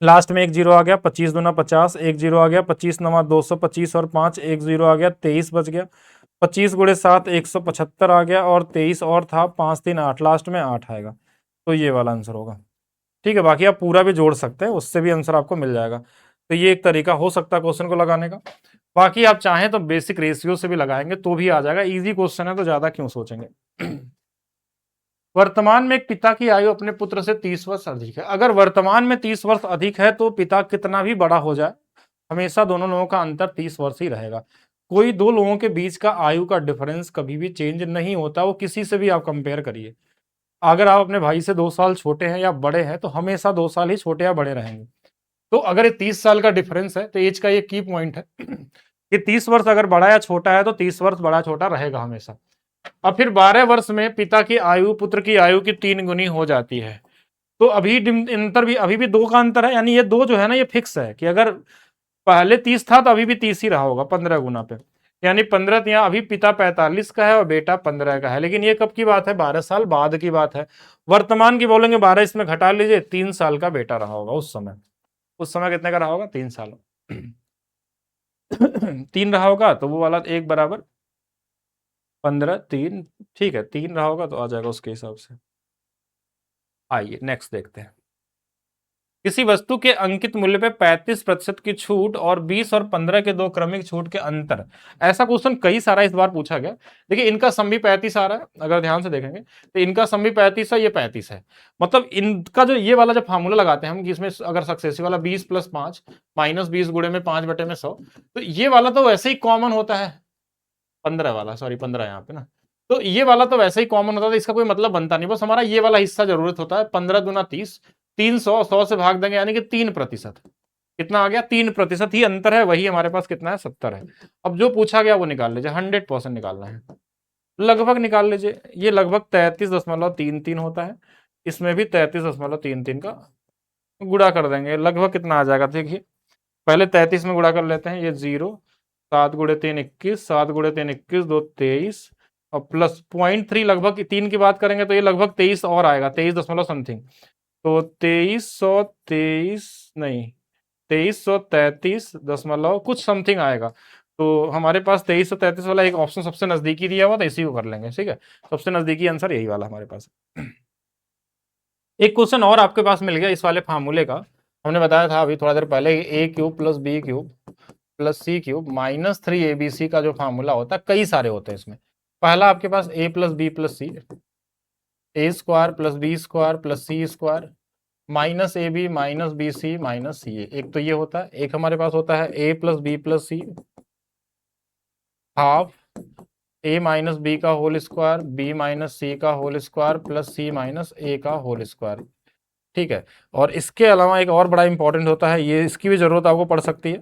लास्ट में 1 जीरो आ गया, 25 दूना 50, 1 जीरो आ गया, 25 नवा 225 और 5 1 जीरो आ गया, 23 बच गया, 25 गुणे 7 175 आ गया, और 23 और था 5 3 8, लास्ट में 8 आएगा, तो ये वाला आंसर होगा। ठीक है, बाकी आप पूरा भी जोड़ सकते हैं, उससे भी आंसर आपको मिल जाएगा। तो ये एक तरीका हो सकता है क्वेश्चन को लगाने का। बाकी आप चाहें तो बेसिक रेशियो से भी लगाएंगे तो भी आ जाएगा, इजी क्वेश्चन है तो ज्यादा क्यों सोचेंगे। वर्तमान में एक पिता की आयु अपने पुत्र से 30 वर्ष अधिक है। अगर वर्तमान में 30 वर्ष अधिक है तो पिता कितना भी बड़ा हो जाए, हमेशा दोनों लोगों का अंतर 30 वर्ष ही रहेगा। कोई दो लोगों के बीच का आयु का डिफरेंस कभी भी चेंज नहीं होता, वो किसी से भी आप कंपेयर करिए। अगर आप अपने भाई से 2 साल छोटे हैं या बड़े हैं तो हमेशा 2 साल ही छोटे या बड़े रहेंगे। तो अगर ये 30 साल का डिफरेंस है तो एज का ये की पॉइंट है। कि 30 वर्ष अगर बड़ा या छोटा है तो 30 वर्ष बड़ा छोटा रहेगा हमेशा। अब फिर 12 वर्ष में पिता की आयु पुत्र की आयु की 3 गुनी हो जाती है। तो अभी अंतर भी अभी भी 2 का अंतर है, यानी ये 2 जो है ना ये फिक्स है कि अगर पहले 30 था तो अभी भी 30 ही रहा होगा 15 गुना पे, यानी 15 यहाँ अभी पिता 45 का है और बेटा 15 का है। लेकिन ये कब की बात है, 12 साल बाद की बात है। वर्तमान की बोलेंगे 12 इसमें घटा लीजिए, 3 साल का बेटा रहा होगा उस समय। उस समय कितने का रहा होगा, 3 साल 3 रहा होगा तो वो वाला 1 बराबर 15, 3, ठीक है 3 रहा होगा तो आ जाएगा उसके हिसाब से। आइए नेक्स्ट देखते हैं। किसी वस्तु के अंकित मूल्य पे 35% की छूट और 20 और 15 के 2 क्रमिक छूट के अंतर। ऐसा क्वेश्चन कई सारा इस बार पूछा गया। देखिए इनका सम भी 35 आ रहा है, अगर ध्यान से देखेंगे तो इनका सम भी 35 है, ये 35 है। मतलब इनका जो ये वाला जब फार्मूला लगाते हैं हम, जिसमें अगर सक्सेसिव वाला 20 + 5 -20 गुणे में 5/100, तो ये वाला तो वैसे ही कॉमन होता है, 15 वाला, सॉरी 15 यहाँ पे ना, तो ये वाला तो वैसे ही कॉमन होता है, इसका कोई मतलब बनता नहीं, बस हमारा ये वाला हिस्सा जरूरत होता है। 15 दूना 30, 300, 100 से भाग देंगे यानी कि 3%। कितना आ गया, 3% ही अंतर है, वही हमारे पास कितना है, 70 है। अब जो पूछा गया वो निकाल लीजिए, 100% निकालना है, लगभग निकाल लीजिए। ये लगभग 33.33 होता है, इसमें भी 33.33 का गुणा कर देंगे, लगभग कितना आ जाएगा देखिए। पहले 33 में गुणा कर लेते हैं, ये 0, 7 × 3 21, 7 × 3 21, 2 23 और प्लस 0.3, लगभग 3 की बात करेंगे तो ये लगभग 23 और आएगा, 23 दशमलव समथिंग, तो 2323 नहीं 2333 दशमलव कुछ समथिंग आएगा। तो हमारे पास 2333 वाला एक ऑप्शन सबसे नजदीकी दिया हुआ था, इसी को कर लेंगे, ठीक है। सबसे नजदीकी आंसर यही वाला हमारे पास। एक क्वेश्चन और आपके पास मिल गया इस वाले फार्मूले का, हमने बताया था अभी थोड़ा देर पहले, a³ + b³ + c³ -3abc का जो फार्मूला होता है, कई सारे होते हैं इसमें। पहला आपके पास a + b + c, a² + b² + c² -ab -bc -ca, एक तो ये होता है। एक हमारे पास होता है a + b + c half a - b का होल स्क्वायर, b - c का होल स्क्वायर + c - a का होल स्क्वायर, ठीक है। और इसके अलावा एक और बड़ा इंपॉर्टेंट होता है, ये इसकी भी जरूरत आपको पड़ सकती है,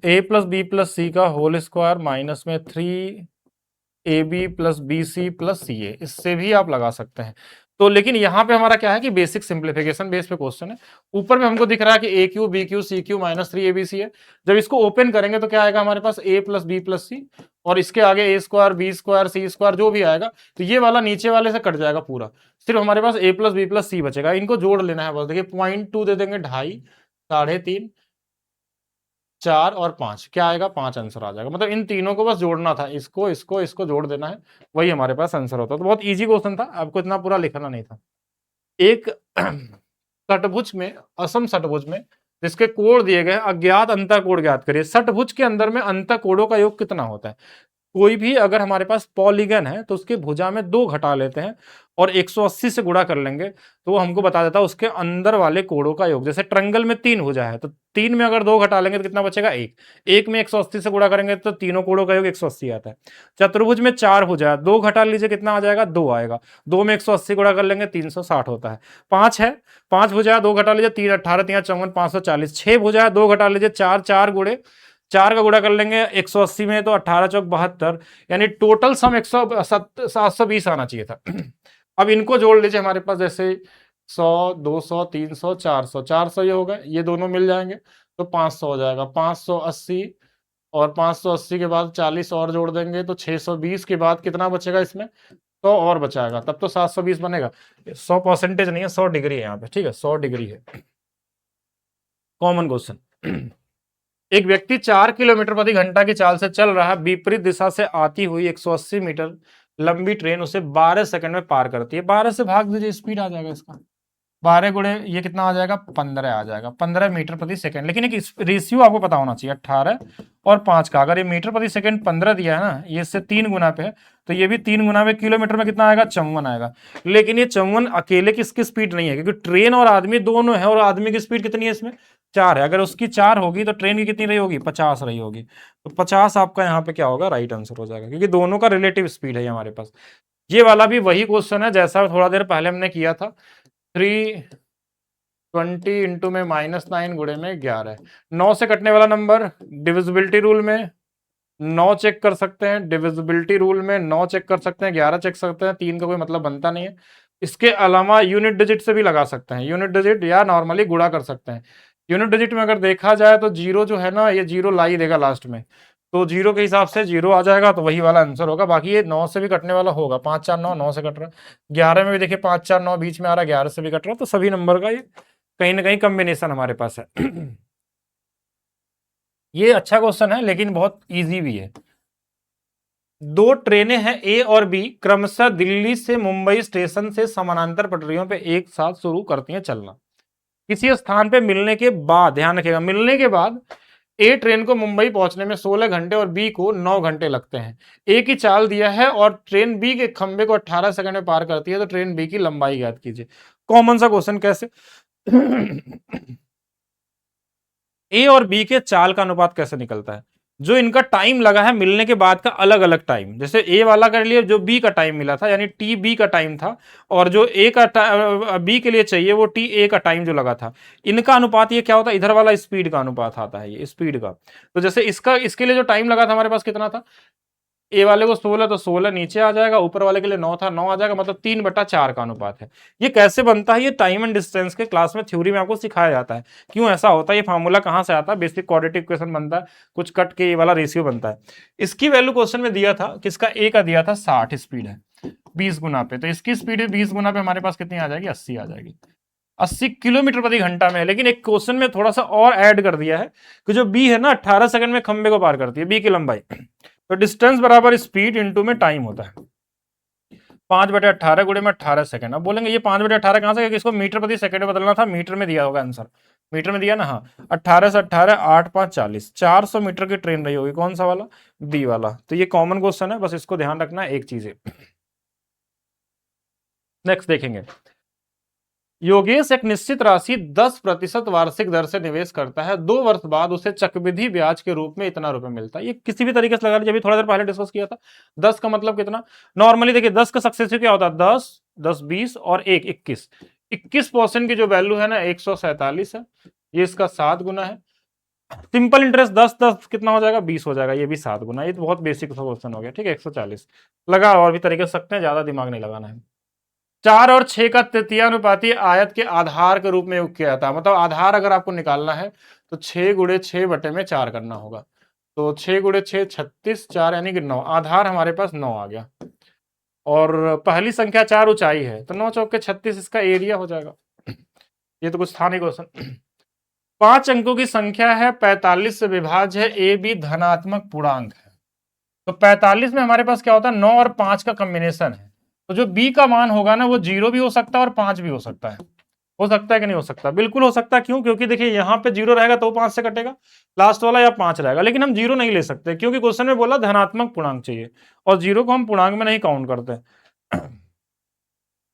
a + b + c का होल स्क्वायर माइनस में 3ab + bc + ca, इससे भी आप लगा सकते हैं। तो लेकिन यहाँ पे हमारा क्या है कि बेसिक सिंप्लीफिकेशन बेस पे क्वेश्चन है। ऊपर में हमको दिख रहा है कि a³ b³ c³ -3abc है। जब इसको ओपन करेंगे तो क्या आएगा हमारे पास, a + b + c, और इसके आगे a² b² c² जो भी आएगा, तो ये वाला नीचे वाले से कट जाएगा पूरा, सिर्फ हमारे पास a + b + c बचेगा। इनको जोड़ लेना है बस। देखिए 0.2 दे देंगे, 2.5, 3.5, 4 और 5, क्या आएगा, 5 आंसर आ जाएगा। मतलब इन तीनों को बस जोड़ना था, इसको इसको इसको जोड़ देना है, वही हमारे पास आंसर होता। तो बहुत इजी क्वेश्चन था, आपको इतना पूरा लिखना नहीं था। एक षटभुज में, असम षटभुज में जिसके कोण दिए गए, अज्ञात अंतःकोण ज्ञात करिए। षटभुज के अंदर में अंतःकोणों का योग कितना होता है। कोई भी अगर हमारे पास पॉलीगन है तो उसके भुजा में 2 घटा लेते हैं और 180 से गुणा कर लेंगे, तो वो हमको बता देता है उसके अंदर वाले कोणों का योग। जैसे ट्रायंगल में 3 भुजा है तो 3 में अगर 2 घटा लेंगे तो कितना बचेगा, 1। 1 में 180 से गुणा करेंगे तो तीनों कोणों का योग 180 आता है। चतुर्भुज में 4 भुजा है, 2 घटा लीजिए, कितना आ जाएगा, 2 आएगा। 2 में 180 गुणा कर लेंगे 360 होता है। 5 है, 5 भुजा है, 2 घटा लीजिए, 3 18, 3 54, 540। 6 भुजा है, 2 घटा लीजिए, 4 4 गुणे 4 का गुणा कर लेंगे 180 में तो 18 चौक 72, यानी टोटल सम 720 आना चाहिए था। अब इनको जोड़ लीजिए हमारे पास, जैसे 100, 200, 300, 400, 400 ये हो गए, ये दोनों मिल जाएंगे तो 500 हो जाएगा। 580 और 580 के बाद 40 और जोड़ देंगे तो 620 के बाद कितना बचेगा इसमें, 100 और बचाएगा, तब तो 720 बनेगा। 100% नहीं है, 100 डिग्री है यहाँ पे, ठीक है, 100 डिग्री है। Common question. एक व्यक्ति 4 किलोमीटर प्रति घंटा की चाल से चल रहा है, विपरीत दिशा से आती हुई 180 मीटर लंबी ट्रेन उसे 12 सेकंड में पार करती है। 12 से भाग दीजिए, स्पीड आ जाएगा इसका, 12 गुणे ये कितना आ जाएगा, 15 आ जाएगा, 15 मीटर प्रति सेकंड। लेकिन एक रेशियो आपको पता होना चाहिए, 18 और 5 का। अगर ये मीटर प्रति सेकंड 15 दिया है ना, ये इससे 3 गुना पे है, तो ये भी 3 गुना में किलोमीटर में कितना आएगा, 54 आएगा। लेकिन ये 54 अकेले किसकी स्पीड नहीं है, क्योंकि ट्रेन और आदमी दोनों है, और आदमी की स्पीड कितनी है इसमें, 4 है। अगर उसकी 4 होगी तो ट्रेन की कितनी रही होगी, 50 रही होगी। तो 50 आपका यहाँ पे क्या होगा, राइट आंसर हो जाएगा, क्योंकि दोनों का रिलेटिव स्पीड है हमारे पास। ये वाला भी वही क्वेश्चन है जैसा थोड़ा देर पहले हमने किया था। 320 इंटू में -9 गुणे में 11, 9 से कटने वाला नंबर डिविजिबिलिटी रूल में 9 चेक कर सकते हैं, डिविजिबिलिटी रूल में 9 चेक कर सकते हैं, 11 चेक सकते हैं, 3 का कोई मतलब बनता नहीं है। इसके अलावा यूनिट डिजिट से भी लगा सकते हैं, यूनिट डिजिट या नॉर्मली गुणा कर सकते हैं। यूनिट डिजिट में अगर देखा जाए तो जीरो जो है ना, ये जीरो ला ही देगा लास्ट में, तो जीरो के हिसाब से जीरो आ जाएगा, तो वही वाला आंसर होगा। बाकी ये 9 से भी कटने वाला होगा, 5 4 9, 9 से कट रहा है। 11 में भी देखिए 5 4 9 बीच में आ रहा है, 11 से भी कट रहा है, तो सभी नंबर का ये कहीं ना कहीं कॉम्बिनेशन हमारे पास है। ये अच्छा क्वेश्चन है लेकिन बहुत इजी भी है। दो ट्रेनें हैं ए और बी, क्रमशः दिल्ली से मुंबई स्टेशन से समानांतर पटरियों पे एक साथ शुरू करती हैं चलना। किसी स्थान पे मिलने के बाद, ध्यान रखिएगा, मिलने के बाद ए ट्रेन को मुंबई पहुंचने में 16 घंटे और बी को 9 घंटे लगते हैं। ए की चाल दिया है और ट्रेन बी के खंबे को 18 सेकंड में पार करती है, तो ट्रेन बी की लंबाई ज्ञात कीजिए। कॉमन सा क्वेश्चन कैसे? ए और बी के चाल का अनुपात कैसे निकलता है? जो इनका टाइम लगा है मिलने के बाद का अलग अलग टाइम, जैसे ए वाला कर लिए जो बी का टाइम मिला था यानी टी बी का टाइम था, और जो ए का बी के लिए चाहिए वो टी ए का टाइम जो लगा था, इनका अनुपात ये क्या होता है? इधर वाला स्पीड का अनुपात आता है, ये स्पीड का। तो जैसे इसका, इसके लिए जो टाइम लगा था हमारे पास कितना था? ए वाले को 16, तो 16 नीचे आ जाएगा, ऊपर वाले के लिए 9 था, 9 आ जाएगा, मतलब 3/4 का अनुपात है। ये कैसे बनता है? ये टाइम एंड डिस्टेंस के क्लास में थ्योरी में आपको सिखाया जाता है, क्यों ऐसा होता है, ये फार्मूला कहां से आता है, बेसिक क्वाड्रेटिक इक्वेशन बनता है, कुछ कट के ये वाला रेशियो बनता है। इसकी वैल्यू क्वेश्चन में दिया था, किसका? ए का दिया था 60 स्पीड है 20 गुना पे, तो इसकी स्पीड 20 गुना पे हमारे पास कितनी आ जाएगी? 80 आ जाएगी। 80 किलोमीटर प्रति घंटा में है, लेकिन एक क्वेश्चन में थोड़ा सा और ऐड कर दिया है कि जो बी है ना 18 सेकंड में खंबे को पार करती है, बी की लंबाई, तो डिस्टेंस बराबर स्पीड इंटू में टाइम होता है। 5/18 गुणे में 18 सेकंड। अब बोलेंगे ये 5/18 कहां से, क्योंकि इसको मीटर प्रति सेकंड में बदलना था, मीटर में दिया होगा आंसर, मीटर में दिया ना, हाँ। 18 से 18 8 5 40, 400 मीटर की ट्रेन रही होगी, कौन सा वाला? बी वाला। तो ये कॉमन क्वेश्चन है, बस इसको ध्यान रखना है, एक चीज है। नेक्स्ट देखेंगे, योगेश एक निश्चित राशि 10% वार्षिक दर से निवेश करता है, 2 वर्ष बाद उसे चक्रवृद्धि ब्याज के रूप में इतना रुपए मिलता है। ये किसी भी तरीके से लगा लीजिए, अभी थोड़ा देर पहले डिस्कस किया था। 10 का मतलब कितना? नॉर्मली देखिए 10 का सक्सेसिव क्या होता है? 10 10 20 और 1 21। 21% की जो वैल्यू है ना 147 है, ये इसका 7 गुना है। सिंपल इंटरेस्ट 10 10 कितना हो जाएगा? 20 हो जाएगा, ये भी 7 गुना। ये तो बहुत बेसिक क्वेश्चन हो गया, ठीक है। 140 लगा, और भी तरीके से सकते हैं, ज्यादा दिमाग नहीं लगाना है। 4 और 6 का तृतीयानुपाती आयत के आधार के रूप में योग किया जाता है, मतलब आधार अगर आपको निकालना है तो 6 गुणे 6 बटे में 4 करना होगा, तो 6 गुणे 6 36, 4 यानी कि 9, आधार हमारे पास 9 आ गया। और पहली संख्या 4 ऊंचाई है, तो 9 चौके 36 इसका एरिया हो जाएगा। ये तो कुछ था नहीं क्वेश्चन। 5 अंकों की संख्या है, 45 से विभाज्य है, ए बी धनात्मक पूर्णांक है। तो 45 में हमारे पास क्या होता है? 9 और 5 का कॉम्बिनेशन है, तो जो बी का मान होगा ना वो 0 भी हो सकता है और 5 भी हो सकता है। हो सकता है कि नहीं हो सकता? बिल्कुल हो सकता है। क्यों? क्योंकि देखिए यहाँ पे 0 रहेगा तो 5 से कटेगा, लास्ट वाला या 5 रहेगा, लेकिन हम 0 नहीं ले सकते क्योंकि क्वेश्चन में बोला धनात्मक पूर्णांक चाहिए, और 0 को हम पूर्णांक में नहीं काउंट करते।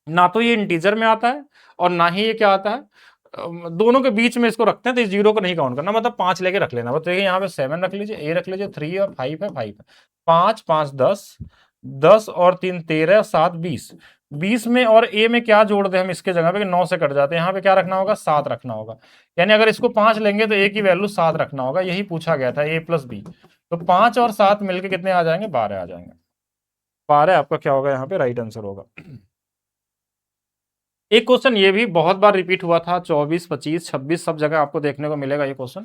ना तो ये इंटीजर में आता है और ना ही ये क्या आता है, दोनों के बीच में इसको रखते हैं, तो इस 0 को नहीं काउंट करना, मतलब 5 लेके रख लेना। बताइए यहाँ पे 7 रख लीजिए, ए रख लीजिए, 3 और 5 है, 5 है, 5 5 10, 10 और 3 13, 7 20। 20 में और ए में क्या जोड़ दे हम इसके जगह पे? 9 से कट जाते हैं, यहाँ पे क्या रखना होगा? 7 रखना होगा। यानी अगर इसको 5 लेंगे तो ए की वैल्यू 7 रखना होगा, यही पूछा गया था, ए प्लस बी। तो 5 और 7 मिलके कितने आ जाएंगे? 12 आ जाएंगे। 12 आपका क्या होगा? यहाँ पे राइट आंसर होगा। एक क्वेश्चन ये भी बहुत बार रिपीट हुआ था, 24 25 26 सब जगह आपको देखने को मिलेगा ये क्वेश्चन।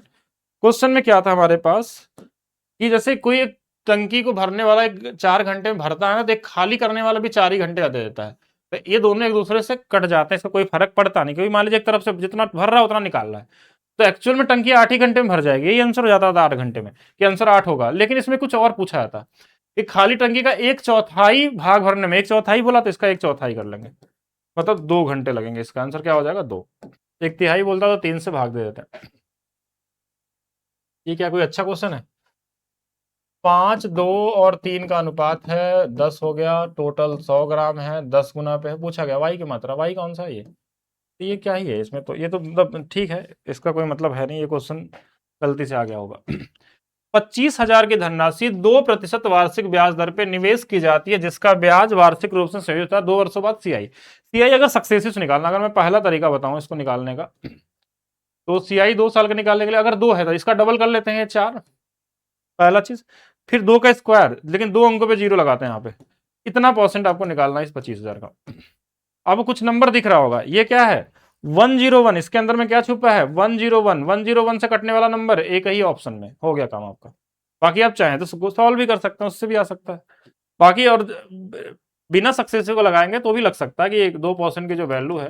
क्वेश्चन में क्या था हमारे पास कि जैसे कोई एक टंकी को भरने वाला 4 घंटे में भरता है ना, तो एक खाली करने वाला भी 4 ही घंटे का दे देता है, तो ये दोनों एक दूसरे से कट जाते हैं, इसका कोई फर्क पड़ता नहीं, क्योंकि मान लीजिए एक तरफ से जितना भर रहा है उतना निकाल रहा है, तो एक्चुअल में टंकी 8 ही घंटे में भर जाएगी, यही आंसर हो जाता था 8 घंटे में, कि आंसर 8 होगा। लेकिन इसमें कुछ और पूछा जाता कि खाली टंकी का 1/4 भाग भरने में, 1/4 बोला तो इसका 1/4 कर लेंगे, मतलब 2 घंटे लगेंगे। इसका आंसर क्या हो जाएगा? 2। 1/3 बोलता तो 3 से भाग दे देते हैं। ये क्या कोई अच्छा क्वेश्चन है? 5 2 और 3 का अनुपात है, 10 हो गया, टोटल 100 ग्राम है, 10 गुना पे है, पूछा गया वाई की मात्रा, वाई कौन सा है ये? तो ये क्या ही है इसमें? तो ये तो मतलब ठीक है, इसका कोई मतलब है नहीं, ये क्वेश्चन गलती से आ गया होगा। 25,000 की धनराशि 2% वार्षिक ब्याज दर पे निवेश की जाती है, जिसका ब्याज वार्षिक रूप से संयोजित होता है 2 वर्षों बाद। सीआई, सीआई अगर सक्सेसिव से निकालना, अगर मैं पहला तरीका बताऊं इसको निकालने का, तो सीआई 2 साल का निकालने के लिए अगर 2 है तो इसका डबल कर लेते हैं 4, पहला चीज। फिर 2 का स्क्वायर, लेकिन 2 अंकों पे 0 लगाते हैं यहाँ पे। इतना परसेंट आपको निकालना है इस 25,000 का। अब कुछ नंबर दिख रहा होगा, ये क्या है 101, इसके अंदर में क्या छुपा है 101, 101 से कटने वाला नंबर एक ही ऑप्शन में, हो गया काम आपका। बाकी आप चाहें तो सॉल्व भी कर सकते हैं, उससे भी आ सकता है बाकी, और बिना सक्सेसिव को लगाएंगे तो भी लग सकता है कि 1-2% की जो वैल्यू है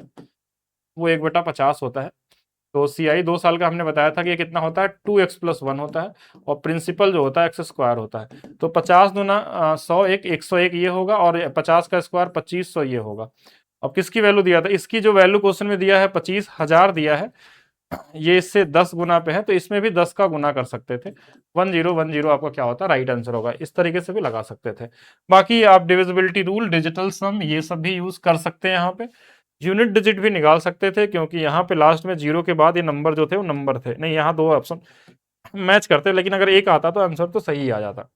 वो 1/50 होता है। तो CI 2 साल का हमने बताया था कि ये कितना होता है 2x+1 होता है, और प्रिंसिपल जो होता है x² होता है। तो 50 दूना 100, 101 ये होगा, और 50 का स्क्वायर 2500 ये होगा। अब किसकी वैल्यू दिया था, इसकी जो वैल्यू क्वेश्चन में दिया है 25,000 दिया है, ये इससे 10 गुना पे है, तो इसमें भी 10 का गुना कर सकते थे। 1010 आपका क्या होता है राइट आंसर होगा। इस तरीके से भी लगा सकते थे। बाकी आप डिविजिबिलिटी रूल, डिजिटल सम, ये सब भी यूज कर सकते हैं। यहाँ पे यूनिट डिजिट भी निकाल सकते थे, क्योंकि यहाँ पे लास्ट में 0 के बाद ये नंबर जो थे वो नंबर थे नहीं, यहाँ 2 ऑप्शन मैच करते, लेकिन अगर एक आता तो आंसर तो सही आ जाता।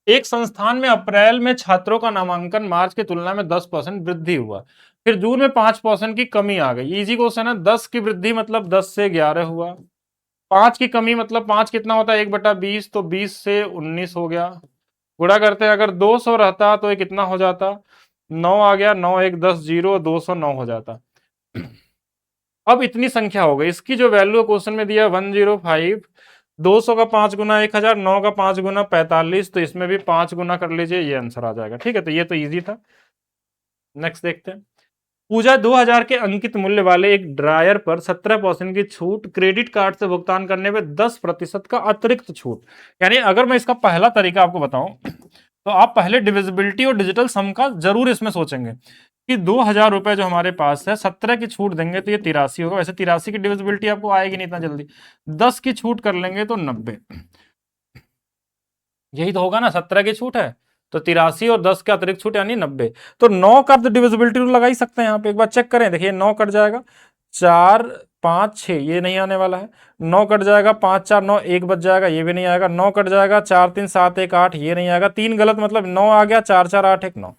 एक संस्थान में अप्रैल में छात्रों का नामांकन मार्च की तुलना में 10% वृद्धि हुआ, फिर जून में 5% की कमी आ गई। इजी क्वेश्चन है। 10 की वृद्धि मतलब 10 से 11 हुआ, 5 की कमी मतलब 5 कितना होता है 1/20, तो 20 से 19 हो गया। गुणा करते हैं, अगर 200 रहता तो ये कितना हो जाता 9 आ गया, 9 1 10 0, 209 हो जाता। अब इतनी संख्या हो गई, इसकी जो वैल्यू क्वेश्चन में दिया 105, 200 का 5 गुना 1000, 9 का 5 गुना 45, तो इसमें भी 5 गुना कर लीजिए, ये आंसर आ जाएगा। ठीक है, तो ये तो इजी था। नेक्स्ट देखते हैं। पूजा 2000 के अंकित मूल्य वाले एक ड्रायर पर 17% की छूट, क्रेडिट कार्ड से भुगतान करने पे 10% का अतिरिक्त छूट। यानी अगर मैं इसका पहला तरीका आपको बताऊं, तो आप पहले डिविजिबिलिटी और डिजिटल सम का जरूर इसमें सोचेंगे कि 2000 रुपए जो हमारे पास है 17 की छूट देंगे तो ये 83 होगा। वैसे 83 की डिविजिबिलिटी आपको आएगी नहीं इतना जल्दी, 10 की छूट कर लेंगे तो 90, यही तो होगा ना, 17 की छूट है तो 83 और 10 का अतिरिक्त छूट यानी 90। तो 9 का तो डिविजिबिलिटी रूल लगा ही सकते हैं यहाँ पे, एक बार चेक करें, देखिए 9 कट जाएगा, 4 5 6 ये नहीं आने वाला है, 9 कट जाएगा, 5 4 9 1 बच जाएगा, ये भी नहीं आएगा, 9 कट जाएगा, 4 3 7 1 8 ये नहीं आएगा, 3 गलत मतलब 9 आ गया, 4 4 8 1 9,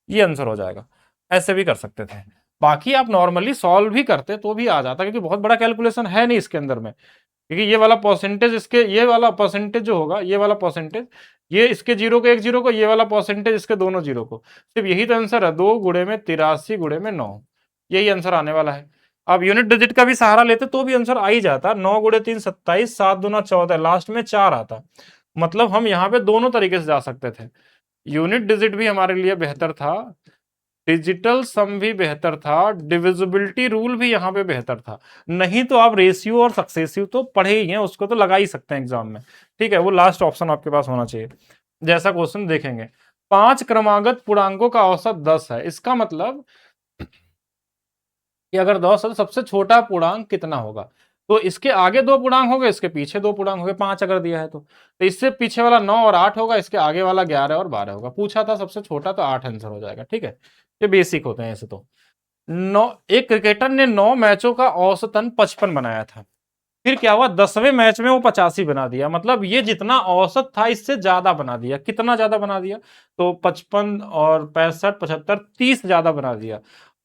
ये आंसर हो जाएगा। ऐसे भी कर सकते थे। बाकी आप नॉर्मली सॉल्व भी करते तो भी आ जाता, क्योंकि बहुत बड़ा कैलकुलेशन है नहीं इसके अंदर में, क्योंकि ये वाला परसेंटेज इसके, ये वाला परसेंटेज जो होगा, ये वाला परसेंटेज, ये इसके 0 को 1 0 को, ये वाला परसेंटेज इसके दोनों 0 को, सिर्फ यही तो आंसर है। 2 गुणे में 83 गुणे में 9, यही आंसर आने वाला है। अब यूनिट डिजिट का भी सहारा लेते तो भी आंसर आ ही जाता। 9 गुणे 3 27, 7 दूना 14, लास्ट में 4 आता। मतलब हम यहाँ पे दोनों तरीके से जा सकते थे, यूनिट डिजिट भी हमारे लिए बेहतर था, डिजिटल सम भी बेहतर था, डिविजिबिलिटी रूल भी यहाँ पे बेहतर था। नहीं तो आप रेशियो और सक्सेसिव तो पढ़े ही हैं, उसको तो लगा ही सकते हैं एग्जाम में। ठीक है, वो लास्ट ऑप्शन आपके पास होना चाहिए। जैसा क्वेश्चन देखेंगे, 5 क्रमागत पूर्णांकों का औसत 10 है, इसका मतलब कि अगर 10 है तो सबसे छोटा पूर्णांक कितना होगा, तो इसके आगे 2 पूर्णांक हो गए, इसके पीछे 2 पूर्णांक हो गए। 5 अगर दिया है तो इससे पीछे वाला 9 और 8 होगा, इसके आगे वाला 11 और 12 होगा। पूछा था सबसे छोटा, तो 8 आंसर हो जाएगा। ठीक है, ये बेसिक होते हैं ऐसे। तो 9, एक क्रिकेटर ने 9 मैचों का औसतन 55 बनाया था, फिर क्या हुआ 10वें मैच में वो 85 बना दिया, मतलब ये जितना औसत था इससे ज्यादा बना दिया। कितना ज्यादा बना दिया, तो 55 और 65 75 30 ज्यादा बना दिया।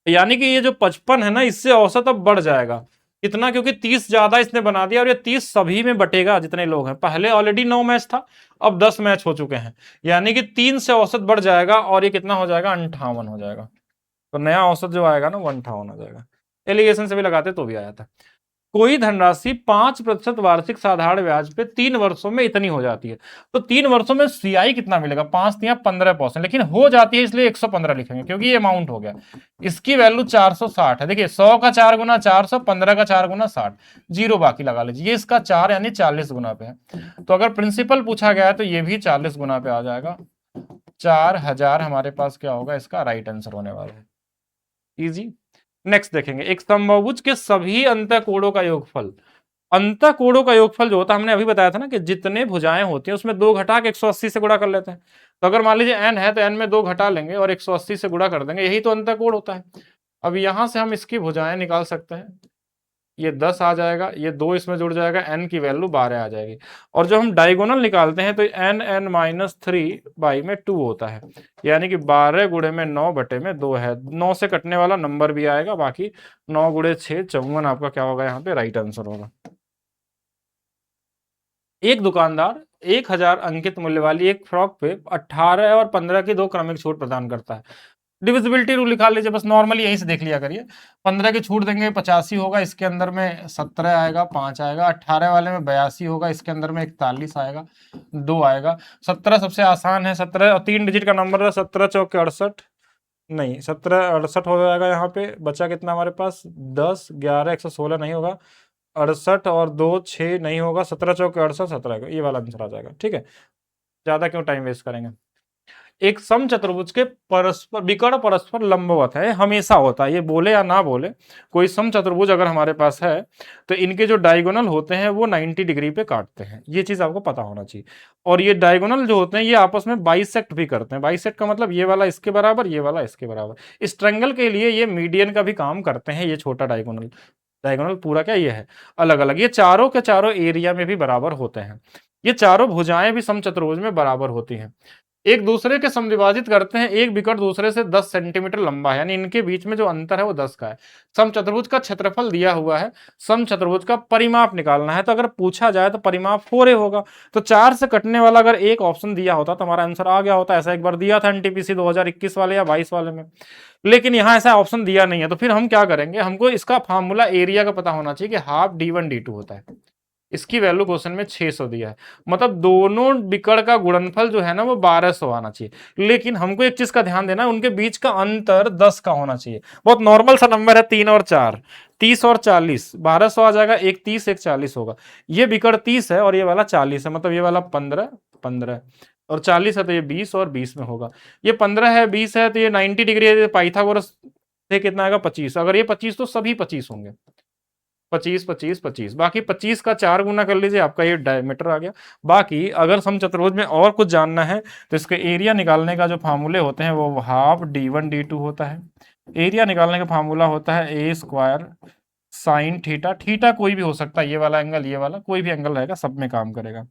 यानी कि ये जो 55 है ना, इससे औसत अब बढ़ जाएगा। कितना, क्योंकि 30 ज्यादा इसने बना दिया, और ये 30 सभी में बटेगा जितने लोग हैं। पहले ऑलरेडी 9 मैच था, अब 10 मैच हो चुके हैं, यानी कि 3 से औसत बढ़ जाएगा, और ये कितना हो जाएगा 58 हो जाएगा। तो नया औसत जो आएगा ना वो 58 हो जाएगा। एलिगेशन से भी लगाते तो भी आया था। कोई धनराशि 5% वार्षिक साधारण ब्याज पे 3 वर्षों में इतनी हो जाती है, तो 3 वर्षों में सीआई कितना मिलेगा, 5 या 15%, लेकिन हो जाती है इसलिए 115 लिखेंगे, क्योंकि ये अमाउंट हो गया। इसकी वैल्यू 460 है। देखिए 100 का 4 गुना 400, 15 का 4 गुना 60, जीरो बाकी लगा लीजिए। ये इसका 4 यानी 40 गुना पे है। तो अगर प्रिंसिपल पूछा गया है तो ये भी 40 गुना पे आ जाएगा। 4000 हमारे पास क्या होगा, इसका राइट आंसर होने वाला है। इजी। नेक्स्ट देखेंगे, एक समबाहुभुज के सभी अंतःकोणों का योगफल। अंतःकोणों का योगफल जो होता है, हमने अभी बताया था ना कि जितने भुजाएं होती हैं उसमें 2 घटा के 180 से गुणा कर लेते हैं। तो अगर मान लीजिए n है तो n में 2 घटा लेंगे और 180 से गुणा कर देंगे, यही तो अंतःकोण होता है। अब यहां से हम इसकी भुजाएं निकाल सकते हैं। ये 10 आ जाएगा, ये 2 इसमें जुड़ जाएगा, n की वैल्यू 12 आ जाएगी। और जो हम डायगोनल निकालते हैं तो n(n-3/2 होता है, यानी कि 12 गुणे में 9 बटे में 2 है। 9 से कटने वाला नंबर भी आएगा, बाकी 9 गुणे 6 54 आपका क्या होगा यहाँ पे राइट आंसर होगा। एक दुकानदार 1000 अंकित मूल्य वाली एक फ्रॉक पे 18 और 15 की 2 क्रमिक छूट प्रदान करता है। डिविजिबिलिटी रूल निकाल लीजिए, बस नॉर्मली यहीं से देख लिया करिए। 15 की छूट देंगे 85 होगा, इसके अंदर में 17 आएगा, 5 आएगा। 18 वाले में 82 होगा, इसके अंदर में 41 आएगा, 2 आएगा। 17 सबसे आसान है, 17 और 3 डिजिट का नंबर है, 17 चौके 68, नहीं 17 68 हो जाएगा। यहाँ पे बचा कितना हमारे पास, 10 11 116 नहीं होगा, 68 और 2 6 नहीं होगा, 17 चौके 68, 17 ये वाला आंसर आ जाएगा। ठीक है, ज्यादा क्यों टाइम वेस्ट करेंगे। एक समचतुर्भुज के परस्पर विकर्ण परस्पर लंबवत है, हमेशा होता है, ये बोले या ना बोले, कोई समचतुर्भुज अगर हमारे पास है तो इनके जो डायगोनल होते हैं वो 90 डिग्री पे काटते हैं, ये चीज आपको पता होना चाहिए। और ये डायगोनल जो होते हैं ये आपस में बाइसेक्ट भी करते हैं। बाइसेक्ट का मतलब ये वाला इसके बराबर, ये वाला इसके बराबर। इस ट्रायंगल के लिए ये मीडियन का भी काम करते हैं। ये छोटा डायगोनल, डायगोनल पूरा क्या ये है अलग अलग, ये चारों के चारों एरिया में भी बराबर होते हैं। ये चारों भुजाएं भी समचतुर्भुज में बराबर होती हैं, एक दूसरे के समविभाजित करते हैं। एक विकर्ण दूसरे से 10 सेंटीमीटर लंबा है, यानी इनके बीच में जो अंतर है वो 10 का है। समचतुर्भुज का क्षेत्रफल दिया हुआ है, समचतुर्भुज का परिमाप निकालना है। तो अगर पूछा जाए तो परिमाप 4a होगा। तो 4 से कटने वाला अगर एक ऑप्शन दिया होता तो हमारा आंसर आ गया होता। ऐसा एक बार दिया था एनटीपीसी 2021 वाले या 22 वाले में, लेकिन यहाँ ऐसा ऑप्शन दिया नहीं है। तो फिर हम क्या करेंगे, हमको इसका फार्मूला एरिया का पता होना चाहिए कि हाफ d1 d2 होता है। इसकी वैल्यू क्वेश्चन में 600 दिया है, मतलब दोनों विकर्ण का गुणनफल जो है ना वो 1200 आना चाहिए। लेकिन हमको एक चीज का ध्यान देना, उनके बीच का अंतर 10 का होना चाहिए। बहुत नॉर्मल सा नंबर है, 3 और 4, 30 और 40, 1200 आ जाएगा। एक 30 एक 40 होगा। ये विकर्ण 30 है और ये वाला 40 है, मतलब ये वाला 15 15 और 40 है तो ये 20 और 20 में होगा। ये 15 है 20 है तो ये 90 डिग्री है, पाइथागोरस से कितना आएगा 25। अगर ये 25 तो सभी 25 होंगे, 25 25 25, बाकी 25 का 4 गुना कर लीजिए, आपका ये डायमीटर आ गया। बाकी अगर समचतुर्भुज में और कुछ जानना है तो इसके एरिया निकालने का जो फार्मूले होते हैं वो हाफ d1 d2 होता है। एरिया निकालने का फार्मूला होता है A square sine theta, theta कोई भी हो सकता है, ये वाला एंगल ये वाला कोई भी एंगल रहेगा, सब में काम करेगा।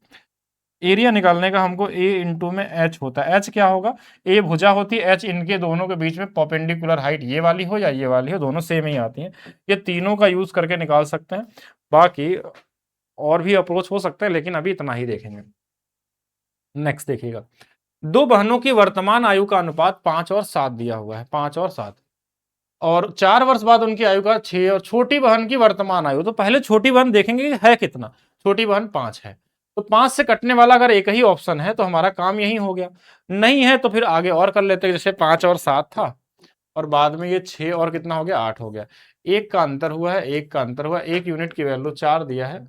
एरिया निकालने का हमको ए इंटू में एच होता है। एच क्या होगा, ए भुजा होती है, एच इनके दोनों के बीच में परपेंडिकुलर हाइट, ये वाली हो या ये वाली हो, दोनों सेम ही आती हैं। ये तीनों का यूज करके निकाल सकते हैं। बाकी और भी अप्रोच हो सकता है, लेकिन अभी इतना ही देखेंगे। नेक्स्ट देखिएगा, दो बहनों की वर्तमान आयु का अनुपात 5 और 7 दिया हुआ है, 5 और 7, और 4 वर्ष बाद उनकी आयु का 6, और छोटी बहन की वर्तमान आयु, तो पहले छोटी बहन देखेंगे कि है कितना। छोटी बहन 5 है, तो 5 से कटने वाला अगर एक ही ऑप्शन है तो हमारा काम यही हो गया। नहीं है तो फिर आगे और कर लेते हैं, जैसे 5 और 7 था और बाद में ये 6 और कितना हो गया 8 हो गया। एक का अंतर हुआ है, एक का अंतर हुआ, एक यूनिट की वैल्यू 4 दिया है,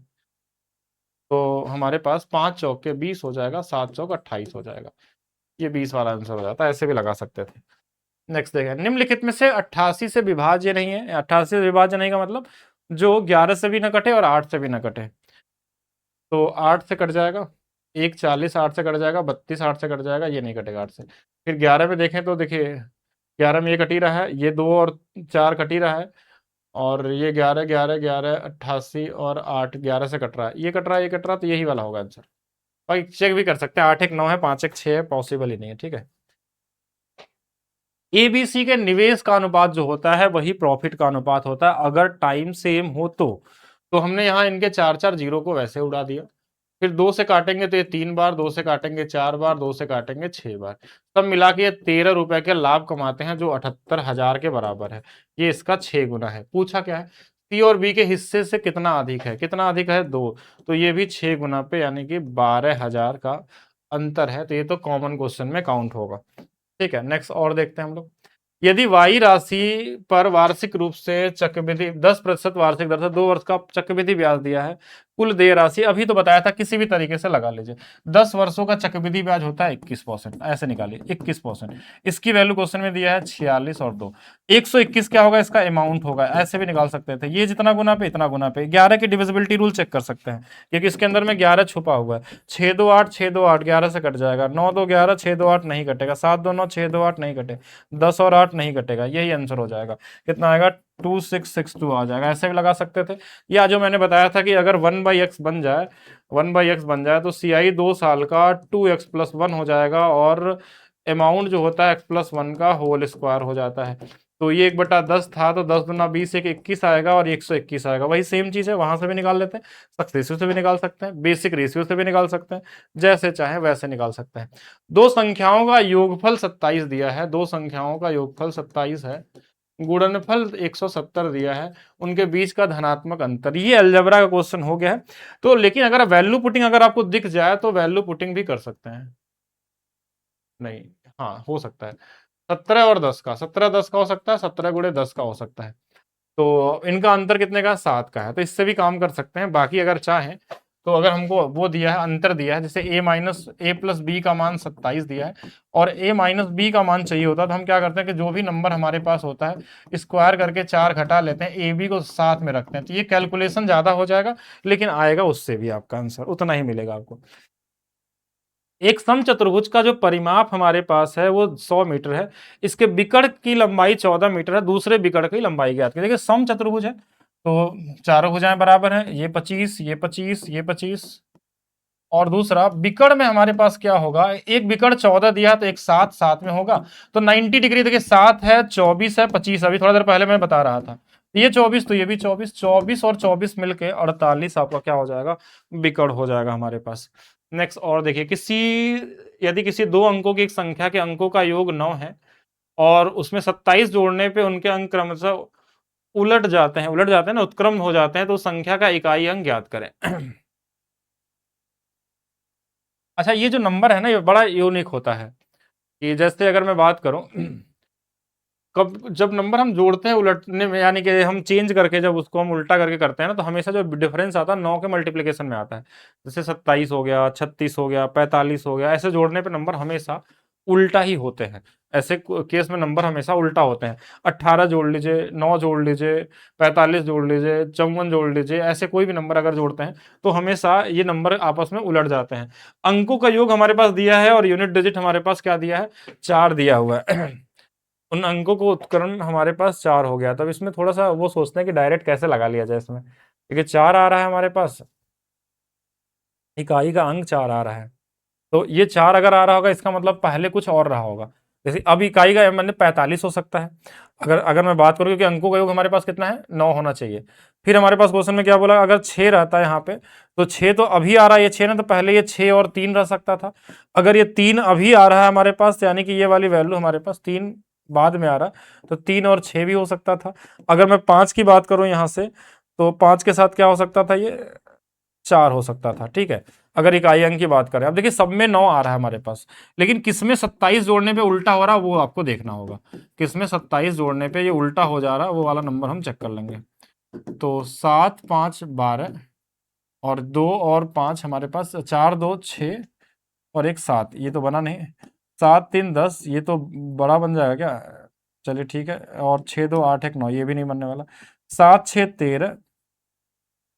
तो हमारे पास 5 चौक के 20 हो जाएगा, 7 चौक 28 हो जाएगा। ये 20 वाला आंसर हो जाता है, ऐसे भी लगा सकते थे। नेक्स्ट देखें, निम्नलिखित में से 88 से विभाज्य नहीं है। 88 से विभाज्य नहीं का मतलब जो 11 से भी ना कटे और 8 से भी ना कटे। तो 8 से कट जाएगा, एक 40 8 से कट जाएगा, 32 8 से कट जाएगा, ये नहीं कटेगा 8 से। फिर 11 में देखें तो देखिए 11 में ये कट ही रहा है, ये 2 और 4 कट ही रहा है, और ये 11 11 11 88 और 8 11 से कट रहा है, ये कट रहा है, ये कट रहा है, तो यही वाला होगा आंसर। भाई चेक भी कर सकते हैं, 8 1 9 है, 5 1 6 है, पॉसिबल ही नहीं है। ठीक है, एबीसी के निवेश का अनुपात जो होता है वही प्रॉफिट का अनुपात होता है, अगर टाइम सेम हो तो हमने यहाँ इनके 4 4 जीरो को वैसे उड़ा दिया। फिर 2 से काटेंगे तो ये 3 बार, 2 से काटेंगे 4 बार, 2 से काटेंगे 6 बार, सब मिला के ये 13 रुपए के लाभ कमाते हैं, जो 78,000 के बराबर है। ये इसका 6 गुना है। पूछा क्या है, सी और बी के हिस्से से कितना अधिक है, कितना अधिक है 2, तो ये भी 6 गुना पे यानी कि 12,000 का अंतर है। तो ये तो कॉमन क्वेश्चन में काउंट होगा। ठीक है, नेक्स्ट और देखते हैं हम लोग। यदि वाई राशि पर वार्षिक रूप से चक्रवृद्धि 10% वार्षिक दर से 2 वर्ष का चक्रवृद्धि ब्याज दिया है, कुल देय राशि अभी तो बताया था, किसी भी तरीके से लगा लीजिए। 10 वर्षों का चक्रवृद्धि ब्याज होता है 21%, ऐसे निकालिए 21%। इसकी वैल्यू क्वेश्चन में दिया है 46 और 2, 121 क्या होगा इसका अमाउंट होगा, ऐसे भी निकाल सकते थे। ये जितना गुना पे इतना गुना पे, 11 की डिविजिबिलिटी रूल चेक कर सकते हैं, क्योंकि इसके अंदर में 11 छुपा हुआ है। 6 2 8 6 2 8 11 से कट जाएगा, 9 2 11 6 2 8 नहीं कटेगा, 7 2 9 6 2 8 नहीं कटे, 10 और 8 नहीं कटेगा, यही आंसर हो जाएगा। कितना आएगा 2662 आ जाएगा, ऐसे भी लगा सकते थे। या जो मैंने बताया था कि अगर 1/x बन जाए, 1/x बन जाए तो CI 2 साल का 2x+1 हो जाएगा, और अमाउंट जो होता है x+1 का होल स्क्वायर हो जाता है। तो ये 1/10 था, तो 10 दूना 20, एक 21 आएगा और 121 आएगा। वही सेम चीज है, वहां से भी निकाल लेते हैं, सक्सेसिव से भी निकाल सकते हैं, बेसिक रेशियो से भी निकाल सकते हैं, जैसे चाहे वैसे निकाल सकते हैं। दो संख्याओं का योगफल 27 दिया है, दो संख्याओं का योगफल 27 है, गुणनफल 170 दिया है, उनके बीच का धनात्मक अंतर, ये अलजेब्रा का क्वेश्चन हो गया है। तो लेकिन अगर वैल्यू पुटिंग अगर आपको दिख जाए तो वैल्यू पुटिंग भी कर सकते हैं, नहीं, हाँ हो सकता है। 17 और 10 का, 17 10 का हो सकता है, 17 × 10 का हो सकता है। तो इनका अंतर कितने का, 7 का है, तो इससे भी काम कर सकते हैं। बाकी अगर चाहें तो अगर हमको वो दिया है, अंतर दिया है, जैसे a+b का मान 27 दिया है और a-b का मान चाहिए होता है, तो हम क्या करते हैं कि जो भी नंबर हमारे पास होता है स्क्वायर करके 4 घटा लेते हैं, ए बी को साथ में रखते हैं, तो ये कैलकुलेशन ज्यादा हो जाएगा, लेकिन आएगा उससे भी आपका आंसर उतना ही मिलेगा आपको। एक समचतुर्भुज का जो परिमाप हमारे पास है वो 100 मीटर है, इसके विकर्ण की लंबाई 14 मीटर है, दूसरे विकर्ण की लंबाई ज्ञात कीजिए। देखिए समचतुर्भुज है तो चारों भुजाएं बराबर हैं, ये 25, ये 25, ये 25, और दूसरा विकर्ण में हमारे पास क्या होगा, एक विकर्ण 14 दिया है तो एक 7 साथ में होगा, तो 90 डिग्री, देखिए 7 है, 24 है, 25, अभी थोड़ा देर पहले मैं बता रहा था, ये 24 तो ये भी 24, 24 और 24 मिलके 48 आपका क्या हो जाएगा, विकर्ण हो जाएगा हमारे पास। नेक्स्ट और देखिए, यदि किसी दो अंकों की एक संख्या के अंकों का योग 9 है और उसमें 27 जोड़ने पे उनके अंक क्रमशः उलट जाते हैं ना, उत्क्रम हो जाते हैं, तो संख्या का इकाई अंक ज्ञात करें। अच्छा, ये जो नंबर है ना ये बड़ा यूनिक होता है, कि जैसे अगर मैं बात करूं, कब जब नंबर हम जोड़ते हैं उलटने में, यानी कि हम चेंज करके जब उसको हम उल्टा करके करते हैं ना, तो हमेशा जो डिफरेंस आता है 9 के मल्टीप्लिकेशन में आता है। जैसे 27 हो गया, 36 हो गया, 45 हो गया, ऐसे जोड़ने पे नंबर हमेशा उल्टा ही होते हैं। ऐसे केस में नंबर हमेशा उल्टा होते हैं। 18 जोड़ लीजिए, 9 जोड़ लीजिए, 45 जोड़ लीजिए, 54 जोड़ लीजिए, ऐसे कोई भी नंबर अगर जोड़ते हैं तो हमेशा ये नंबर आपस में उलट जाते हैं। अंकों का योग हमारे पास दिया है और यूनिट डिजिट हमारे पास क्या दिया है, 4 दिया हुआ है। उन अंकों को उत्करण हमारे पास 4 हो गया, तब इसमें थोड़ा सा वो सोचते हैं कि डायरेक्ट कैसे लगा लिया जाए इसमें, क्योंकि 4 आ रहा है हमारे पास, इकाई का अंक 4 आ रहा है, तो ये 4 अगर आ रहा होगा इसका मतलब पहले कुछ और रहा होगा। जैसे अब इकाई का मतलब 45 हो सकता है, अगर अगर मैं बात करूँ, क्योंकि अंकों का योग हमारे पास कितना है, 9 होना चाहिए। फिर हमारे पास क्वेश्चन में क्या बोला, अगर 6 रहता है यहाँ पे, तो 6 तो अभी आ रहा है, ये 6 ना, तो पहले ये 6 और 3 रह सकता था। अगर ये 3 अभी आ रहा है हमारे पास, यानी कि ये वाली वैल्यू हमारे पास 3 बाद में आ रहा है, तो 3 और 6 भी हो सकता था। अगर मैं 5 की बात करूं यहाँ से, तो 5 के साथ क्या हो सकता था, ये 4 हो सकता था, ठीक है, अगर इकाई अंक की बात करें। अब देखिए सब में 9 आ रहा है हमारे पास, लेकिन किसमें 27 जोड़ने पे उल्टा हो रहा है वो आपको देखना होगा, किसमें 27 जोड़ने पे ये उल्टा हो जा रहा है, वो वाला नंबर हम चेक कर लेंगे। तो 7 5 12 और 2 और 5 हमारे पास, 4 2 6 और एक 7, ये तो बना नहीं, 7 3 10, ये तो बड़ा बन जाएगा क्या, चलिए ठीक है, और 6 2 8 1 9, ये भी नहीं बनने वाला, 7 6 13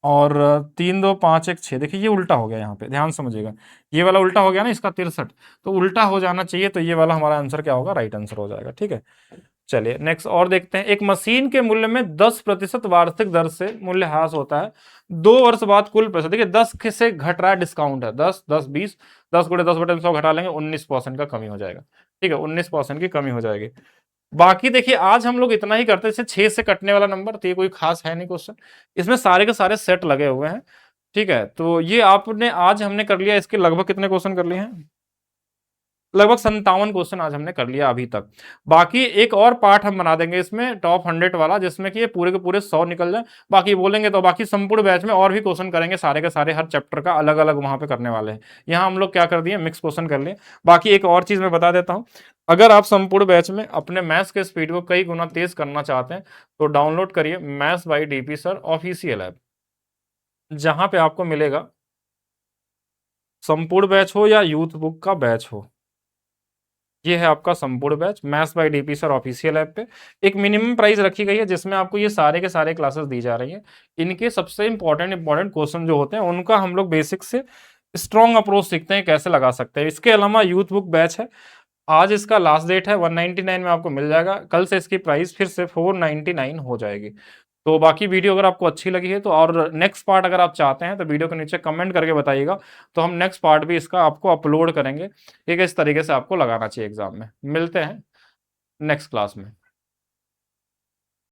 और 3 2 5 1 6, देखिए ये उल्टा हो गया, यहाँ पे ध्यान समझिएगा, ये वाला उल्टा हो गया ना इसका 63, तो उल्टा हो जाना चाहिए, तो ये वाला हमारा आंसर क्या होगा, राइट आंसर हो जाएगा, ठीक है। चलिए नेक्स्ट और देखते हैं, एक मशीन के मूल्य में 10% वार्षिक दर से मूल्यह्रास होता है, 2 वर्ष बाद कुल पैसा, देखिए 10 से घट रहा है, डिस्काउंट है, 10 10 20, 10 × 10 × 100 घटा लेंगे, 19% का कमी हो जाएगा, ठीक है, 19% की कमी हो जाएगी। बाकी देखिए आज हम लोग इतना ही करते हैं, जैसे 6 से कटने वाला नंबर, तो ये कोई खास है नहीं क्वेश्चन, इसमें सारे के सारे सेट लगे हुए हैं, ठीक है, तो ये आपने आज हमने कर लिया, इसके लगभग कितने क्वेश्चन कर लिए हैं, लगभग 57 क्वेश्चन आज हमने कर लिया अभी तक। बाकी एक और पार्ट हम बना देंगे इसमें टॉप 100 वाला, जिसमें कि ये पूरे के पूरे 100 निकल जाए, बाकी बोलेंगे तो बाकी संपूर्ण बैच में और भी क्वेश्चन करेंगे, सारे के सारे हर चैप्टर का अलग अलग वहां पे करने वाले हैं। यहाँ हम लोग क्या कर दिए, मिक्स क्वेश्चन कर लिए। बाकी एक और चीज मैं बता देता हूँ, अगर आप संपूर्ण बैच में अपने मैथ्स के स्पीड को कई गुना तेज करना चाहते हैं, तो डाउनलोड करिए maths by DP sir official app, जहां पे आपको मिलेगा संपूर्ण बैच हो या यूथ बुक का बैच हो, ये है आपका संपूर्ण batch maths by DP sir official app पे। एक मिनिमम प्राइस रखी गई है जिसमें आपको ये सारे के सारे क्लासेस दी जा रही हैं, इनके सबसे इंपॉर्टेंट क्वेश्चन जो होते हैं उनका हम लोग बेसिक से स्ट्रॉन्ग अप्रोच सीखते हैं कैसे लगा सकते हैं। इसके अलावा यूथ बुक बैच है, आज इसका लास्ट डेट है, 199 में आपको मिल जाएगा, कल से इसकी प्राइस फिर से 499 हो जाएगी। तो बाकी वीडियो अगर आपको अच्छी लगी है तो, और नेक्स्ट पार्ट अगर आप चाहते हैं तो वीडियो के नीचे कमेंट करके बताइएगा, तो हम नेक्स्ट पार्ट भी इसका आपको अपलोड करेंगे, ठीक है, इस तरीके से आपको लगाना चाहिए एग्जाम में। मिलते हैं नेक्स्ट क्लास में।